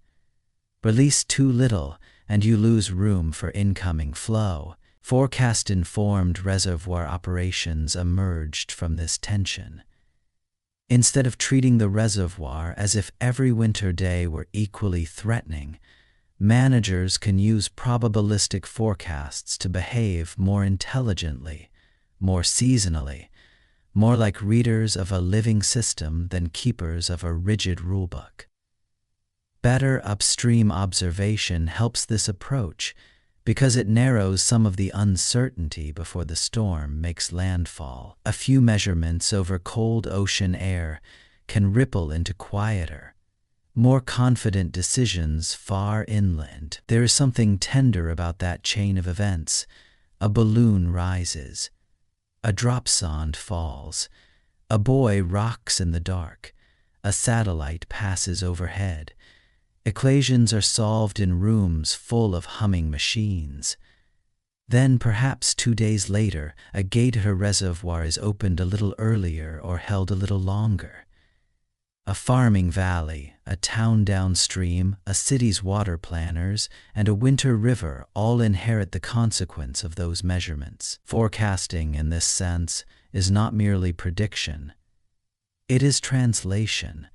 Release too little, and you lose room for incoming flow. Forecast-informed reservoir operations emerged from this tension. Instead of treating the reservoir as if every winter day were equally threatening, managers can use probabilistic forecasts to behave more intelligently, more seasonally, more like readers of a living system than keepers of a rigid rulebook. Better upstream observation helps this approach because it narrows some of the uncertainty before the storm makes landfall. A few measurements over cold ocean air can ripple into quieter, more confident decisions far inland. There is something tender about that chain of events. A balloon rises. A dropsonde falls. A boy rocks in the dark. A satellite passes overhead. Equations are solved in rooms full of humming machines. Then, perhaps 2 days later, a gate at a reservoir is opened a little earlier or held a little longer. A farming valley, a town downstream, a city's water planners, and a winter river all inherit the consequence of those measurements. Forecasting, in this sense, is not merely prediction. It is translation.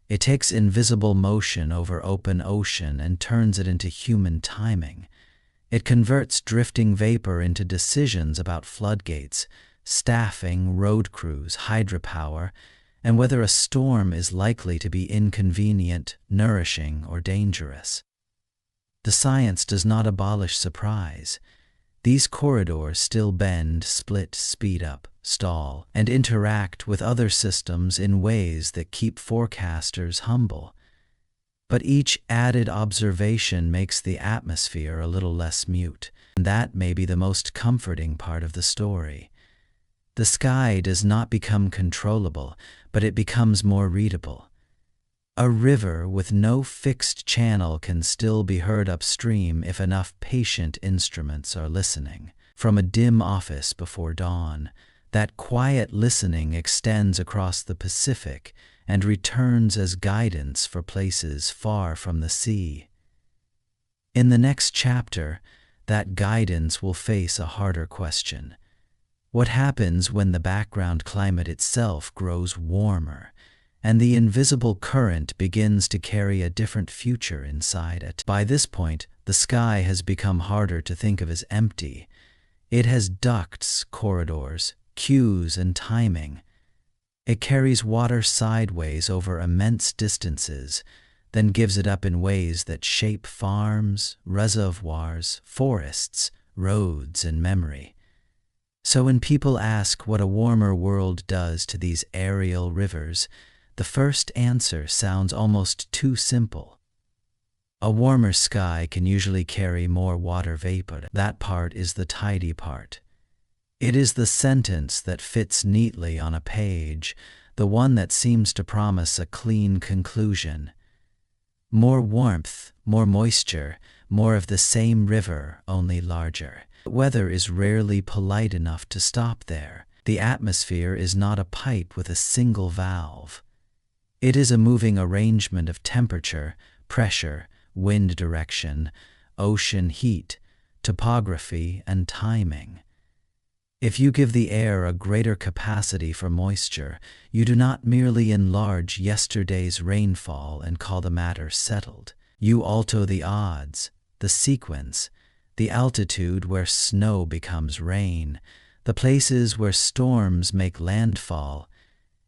It takes invisible motion over open ocean and turns it into human timing. It converts drifting vapor into decisions about floodgates, staffing, road crews, hydropower, and whether a storm is likely to be inconvenient, nourishing, or dangerous. The science does not abolish surprise. These corridors still bend, split, speed up, stall, and interact with other systems in ways that keep forecasters humble. But each added observation makes the atmosphere a little less mute, and that may be the most comforting part of the story. The sky does not become controllable, but it becomes more readable. A river with no fixed channel can still be heard upstream if enough patient instruments are listening. From a dim office before dawn, that quiet listening extends across the Pacific and returns as guidance for places far from the sea. In the next chapter, that guidance will face a harder question. What happens when the background climate itself grows warmer, and the invisible current begins to carry a different future inside it? By this point, the sky has become harder to think of as empty. It has ducts, corridors, cues, and timing. It carries water sideways over immense distances, then gives it up in ways that shape farms, reservoirs, forests, roads, and memory. So when people ask what a warmer world does to these aerial rivers, the first answer sounds almost too simple. A warmer sky can usually carry more water vapor. That part is the tidy part. It is the sentence that fits neatly on a page, the one that seems to promise a clean conclusion. More warmth, more moisture, more of the same river, only larger. Weather is rarely polite enough to stop there. The atmosphere is not a pipe with a single valve. It is a moving arrangement of temperature, pressure, wind direction, ocean heat, topography, and timing. If you give the air a greater capacity for moisture, you do not merely enlarge yesterday's rainfall and call the matter settled. You alter the odds, the sequence, the altitude where snow becomes rain, the places where storms make landfall,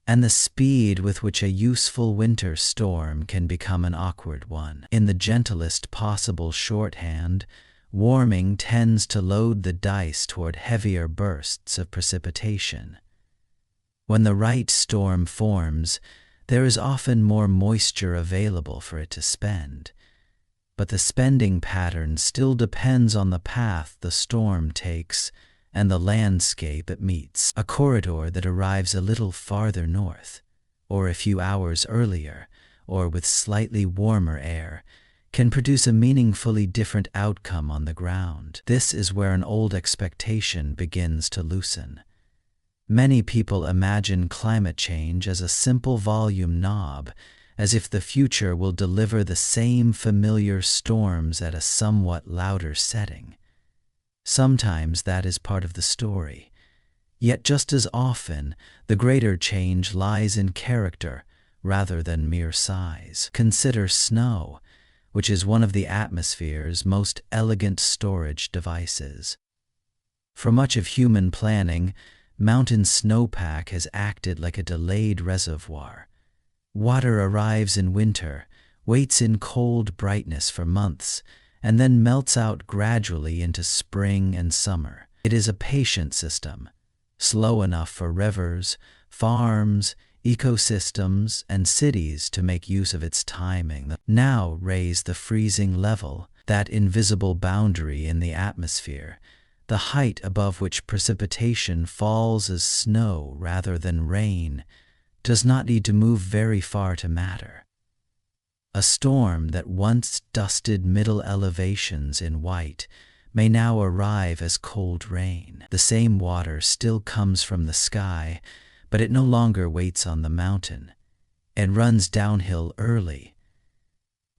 and the speed with which a useful winter storm can become an awkward one. In the gentlest possible shorthand, warming tends to load the dice toward heavier bursts of precipitation. When the right storm forms, there is often more moisture available for it to spend. But the spending pattern still depends on the path the storm takes and the landscape it meets. A corridor that arrives a little farther north, or a few hours earlier, or with slightly warmer air, can produce a meaningfully different outcome on the ground. This is where an old expectation begins to loosen. Many people imagine climate change as a simple volume knob, as if the future will deliver the same familiar storms at a somewhat louder setting. Sometimes that is part of the story. Yet just as often, the greater change lies in character rather than mere size. Consider snow, which is one of the atmosphere's most elegant storage devices. For much of human planning, mountain snowpack has acted like a delayed reservoir. Water arrives in winter, waits in cold brightness for months, and then melts out gradually into spring and summer. It is a patient system, slow enough for rivers, farms, ecosystems, and cities to make use of its timing. Now raise the freezing level, that invisible boundary in the atmosphere, the height above which precipitation falls as snow rather than rain, does not need to move very far to matter. A storm that once dusted middle elevations in white may now arrive as cold rain. The same water still comes from the sky, but it no longer waits on the mountain. It runs downhill early.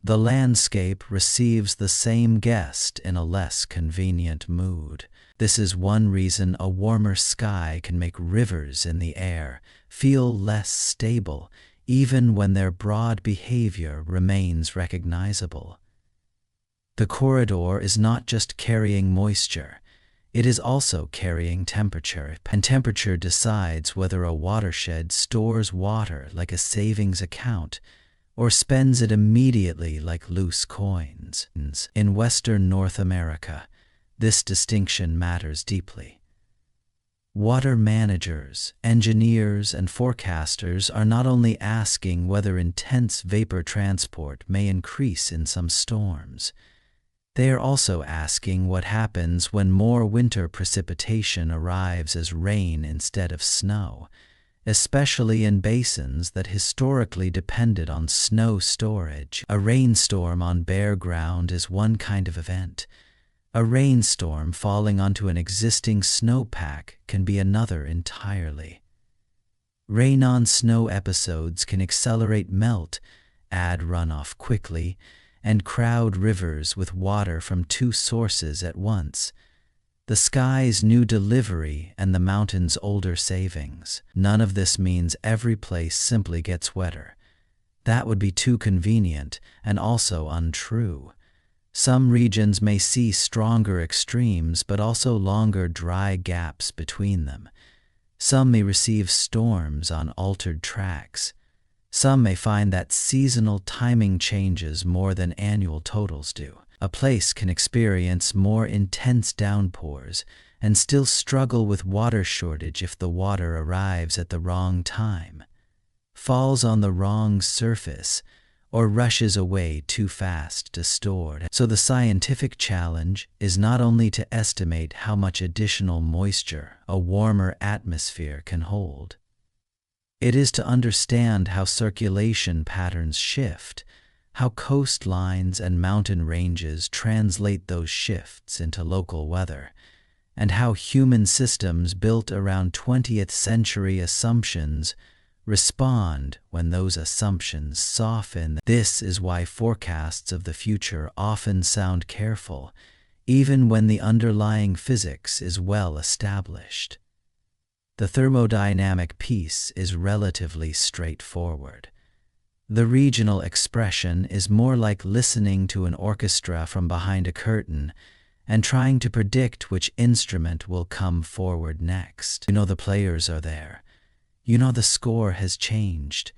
The landscape receives the same guest in a less convenient mood. This is one reason a warmer sky can make rivers in the air feel less stable, even when their broad behavior remains recognizable. The corridor is not just carrying moisture, it is also carrying temperature, and temperature decides whether a watershed stores water like a savings account, or spends it immediately like loose coins. In Western North America, this distinction matters deeply. Water managers, engineers, and forecasters are not only asking whether intense vapor transport may increase in some storms, they are also asking what happens when more winter precipitation arrives as rain instead of snow, especially in basins that historically depended on snow storage. A rainstorm on bare ground is one kind of event. A rainstorm falling onto an existing snowpack can be another entirely. Rain-on-snow episodes can accelerate melt, add runoff quickly, and crowd rivers with water from two sources at once: the sky's new delivery and the mountain's older savings. None of this means every place simply gets wetter. That would be too convenient and also untrue. Some regions may see stronger extremes but also longer dry gaps between them. Some may receive storms on altered tracks. Some may find that seasonal timing changes more than annual totals do. A place can experience more intense downpours and still struggle with water shortage if the water arrives at the wrong time, falls on the wrong surface, or rushes away too fast to store. So the scientific challenge is not only to estimate how much additional moisture a warmer atmosphere can hold. It is to understand how circulation patterns shift, how coastlines and mountain ranges translate those shifts into local weather, and how human systems built around 20th century assumptions respond when those assumptions soften. This is why forecasts of the future often sound careful, even when the underlying physics is well established. The thermodynamic piece is relatively straightforward. The regional expression is more like listening to an orchestra from behind a curtain and trying to predict which instrument will come forward next. You know the players are there. You know the score has changed,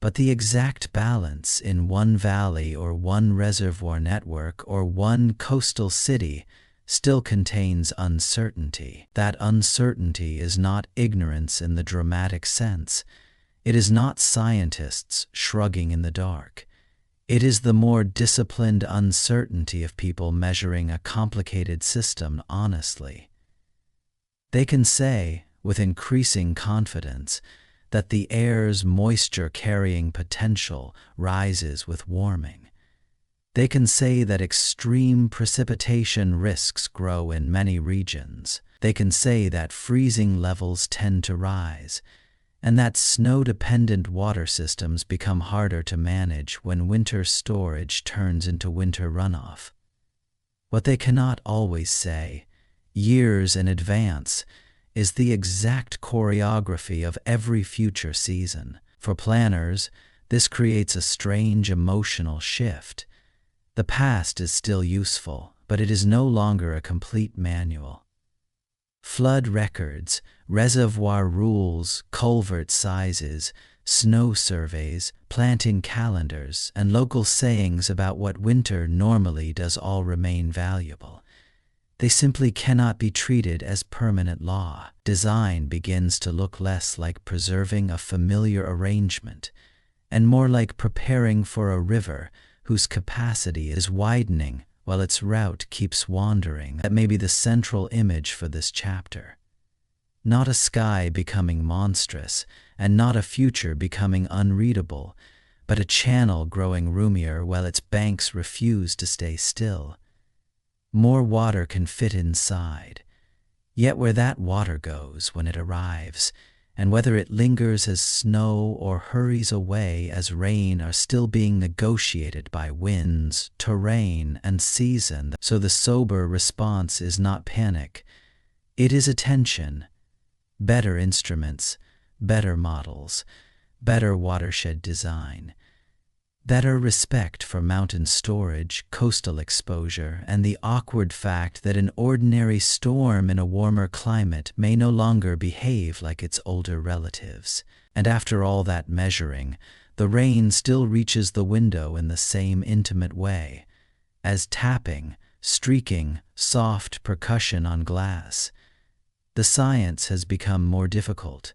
but the exact balance in one valley or one reservoir network or one coastal city still contains uncertainty. That uncertainty is not ignorance in the dramatic sense. It is not scientists shrugging in the dark. It is the more disciplined uncertainty of people measuring a complicated system honestly. They can say, with increasing confidence, that the air's moisture-carrying potential rises with warming. They can say that extreme precipitation risks grow in many regions. They can say that freezing levels tend to rise, and that snow-dependent water systems become harder to manage when winter storage turns into winter runoff. What they cannot always say, years in advance, is the exact choreography of every future season. For planners, this creates a strange emotional shift. The past is still useful, but it is no longer a complete manual. Flood records, reservoir rules, culvert sizes, snow surveys, planting calendars, and local sayings about what winter normally does all remain valuable. They simply cannot be treated as permanent law. Design begins to look less like preserving a familiar arrangement and more like preparing for a river whose capacity is widening while its route keeps wandering. That may be the central image for this chapter. Not a sky becoming monstrous and not a future becoming unreadable, but a channel growing roomier while its banks refuse to stay still. More water can fit inside, yet where that water goes when it arrives, and whether it lingers as snow or hurries away as rain, are still being negotiated by winds, terrain, and season. So the sober response is not panic, it is attention. Better instruments, better models, better watershed design, better respect for mountain storage, coastal exposure, and the awkward fact that an ordinary storm in a warmer climate may no longer behave like its older relatives. And after all that measuring, the rain still reaches the window in the same intimate way, as tapping, streaking, soft percussion on glass. The science has become more difficult.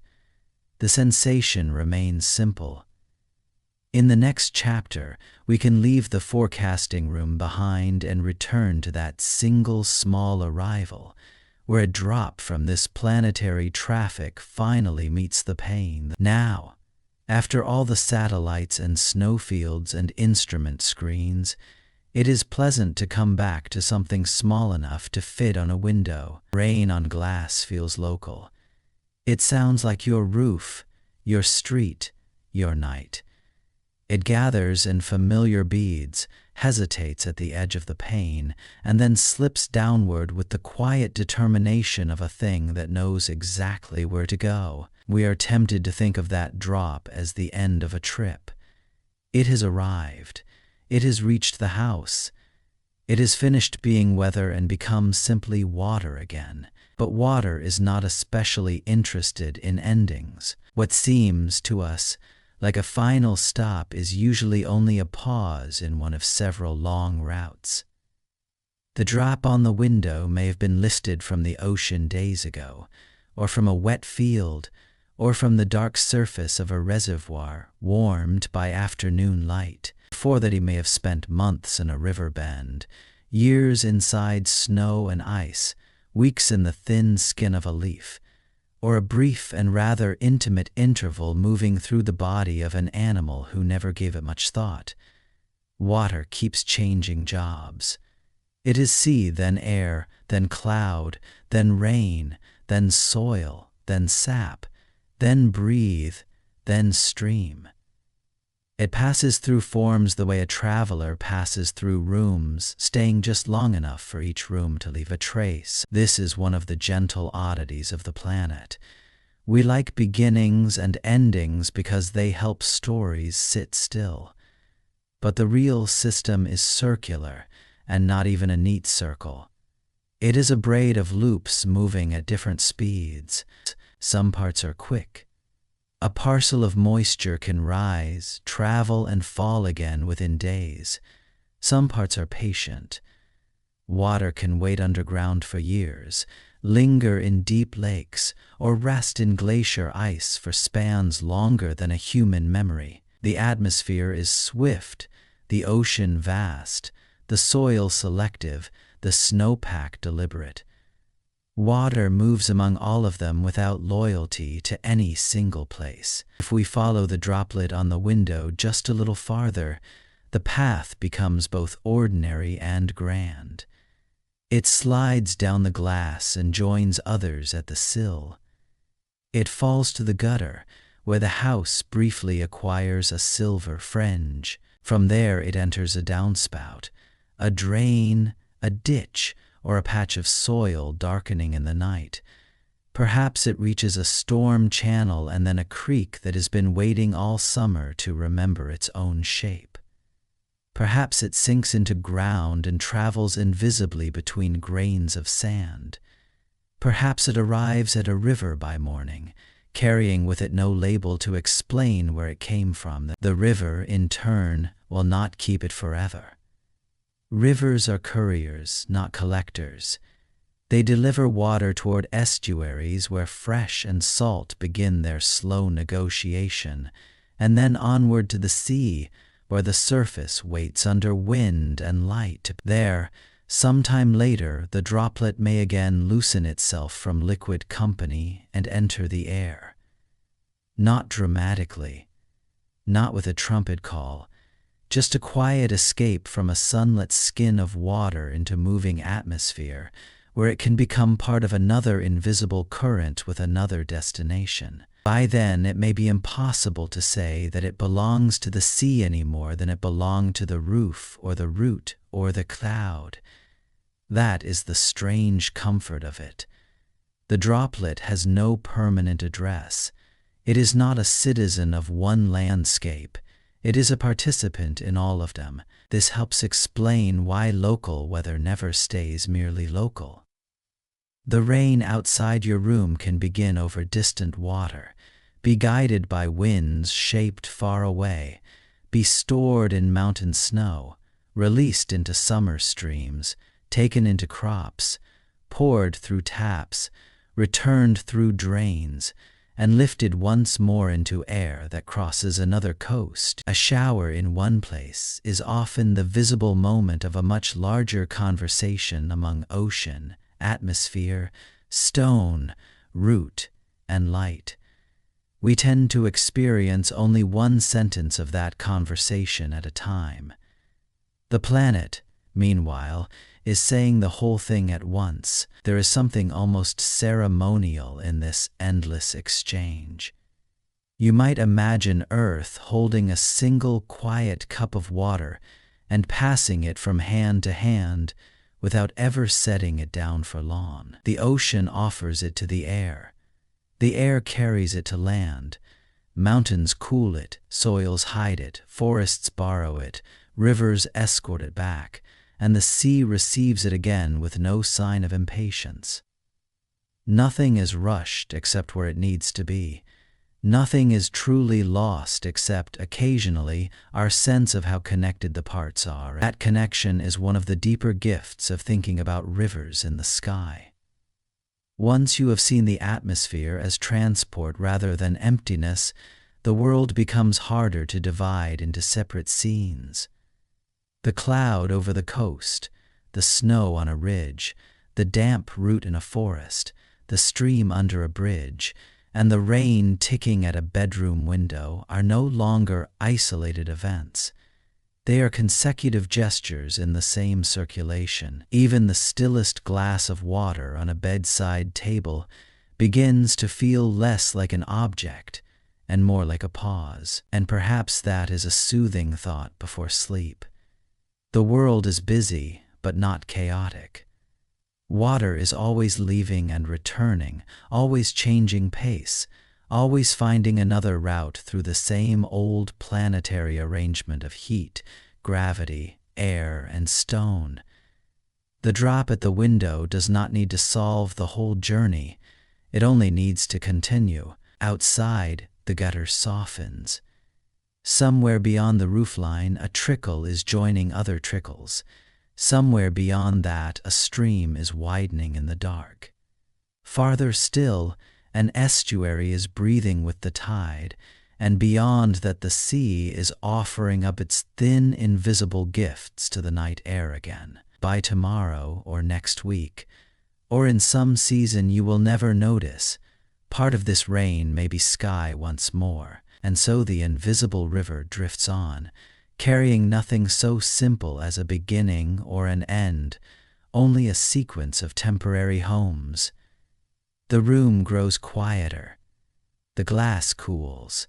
The sensation remains simple. In the next chapter, we can leave the forecasting room behind and return to that single small arrival, where a drop from this planetary traffic finally meets the pane. Now, after all the satellites and snowfields and instrument screens, it is pleasant to come back to something small enough to fit on a window. Rain on glass feels local. It sounds like your roof, your street, your night. It gathers in familiar beads, hesitates at the edge of the pane, and then slips downward with the quiet determination of a thing that knows exactly where to go. We are tempted to think of that drop as the end of a trip. It has arrived. It has reached the house. It has finished being weather and become simply water again. But water is not especially interested in endings. What seems to us like a final stop is usually only a pause in one of several long routes. The drop on the window may have been lifted from the ocean days ago, or from a wet field, or from the dark surface of a reservoir warmed by afternoon light. Before that, he may have spent months in a river bend, years inside snow and ice, weeks in the thin skin of a leaf, or a brief and rather intimate interval moving through the body of an animal who never gave it much thought. Water keeps changing jobs. It is sea, then air, then cloud, then rain, then soil, then sap, then breathe, then stream. It passes through forms the way a traveler passes through rooms, staying just long enough for each room to leave a trace. This is one of the gentle oddities of the planet. We like beginnings and endings because they help stories sit still. But the real system is circular, and not even a neat circle. It is a braid of loops moving at different speeds. Some parts are quick. A parcel of moisture can rise, travel, and fall again within days. Some parts are patient. Water can wait underground for years, linger in deep lakes, or rest in glacier ice for spans longer than a human memory. The atmosphere is swift, the ocean vast, the soil selective, the snowpack deliberate. Water moves among all of them without loyalty to any single place. If we follow the droplet on the window just a little farther, the path becomes both ordinary and grand. It slides down the glass and joins others at the sill. It falls to the gutter, where the house briefly acquires a silver fringe. From there it enters a downspout, a drain, a ditch, or a patch of soil darkening in the night. Perhaps it reaches a storm channel and then a creek that has been waiting all summer to remember its own shape. Perhaps it sinks into ground and travels invisibly between grains of sand. Perhaps it arrives at a river by morning, carrying with it no label to explain where it came from. The river, in turn, will not keep it forever. Rivers are couriers, not collectors. They deliver water toward estuaries where fresh and salt begin their slow negotiation, and then onward to the sea, where the surface waits under wind and light. There, sometime later, the droplet may again loosen itself from liquid company and enter the air. Not dramatically, not with a trumpet call, just a quiet escape from a sunlit skin of water into moving atmosphere, where it can become part of another invisible current with another destination. By then, it may be impossible to say that it belongs to the sea any more than it belonged to the roof or the root or the cloud. That is the strange comfort of it. The droplet has no permanent address. It is not a citizen of one landscape. It is a participant in all of them. This helps explain why local weather never stays merely local. The rain outside your room can begin over distant water, be guided by winds shaped far away, be stored in mountain snow, released into summer streams, taken into crops, poured through taps, returned through drains, and lifted once more into air that crosses another coast. A shower in one place is often the visible moment of a much larger conversation among ocean, atmosphere, stone, root, and light. We tend to experience only one sentence of that conversation at a time. The planet, meanwhile, is saying the whole thing at once. There is something almost ceremonial in this endless exchange. You might imagine Earth holding a single quiet cup of water and passing it from hand to hand without ever setting it down for long. The ocean offers it to the air. The air carries it to land. Mountains cool it, soils hide it, forests borrow it, rivers escort it back, and the sea receives it again with no sign of impatience. Nothing is rushed except where it needs to be. Nothing is truly lost except, occasionally, our sense of how connected the parts are. That connection is one of the deeper gifts of thinking about rivers in the sky. Once you have seen the atmosphere as transport rather than emptiness, the world becomes harder to divide into separate scenes. The cloud over the coast, the snow on a ridge, the damp root in a forest, the stream under a bridge, and the rain ticking at a bedroom window are no longer isolated events. They are consecutive gestures in the same circulation. Even the stillest glass of water on a bedside table begins to feel less like an object and more like a pause. And perhaps that is a soothing thought before sleep. The world is busy, but not chaotic. Water is always leaving and returning, always changing pace, always finding another route through the same old planetary arrangement of heat, gravity, air, and stone. The drop at the window does not need to solve the whole journey. It only needs to continue. Outside, the gutter softens. Somewhere beyond the roofline, a trickle is joining other trickles. Somewhere beyond that, a stream is widening in the dark. Farther still, an estuary is breathing with the tide, and beyond that the sea is offering up its thin, invisible gifts to the night air again. By tomorrow or next week, or in some season you will never notice, part of this rain may be sky once more. And so the invisible river drifts on, carrying nothing so simple as a beginning or an end, only a sequence of temporary homes. The room grows quieter. The glass cools.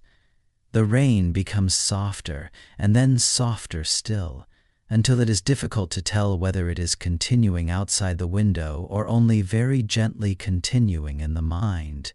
The rain becomes softer, and then softer still, until it is difficult to tell whether it is continuing outside the window or only very gently continuing in the mind.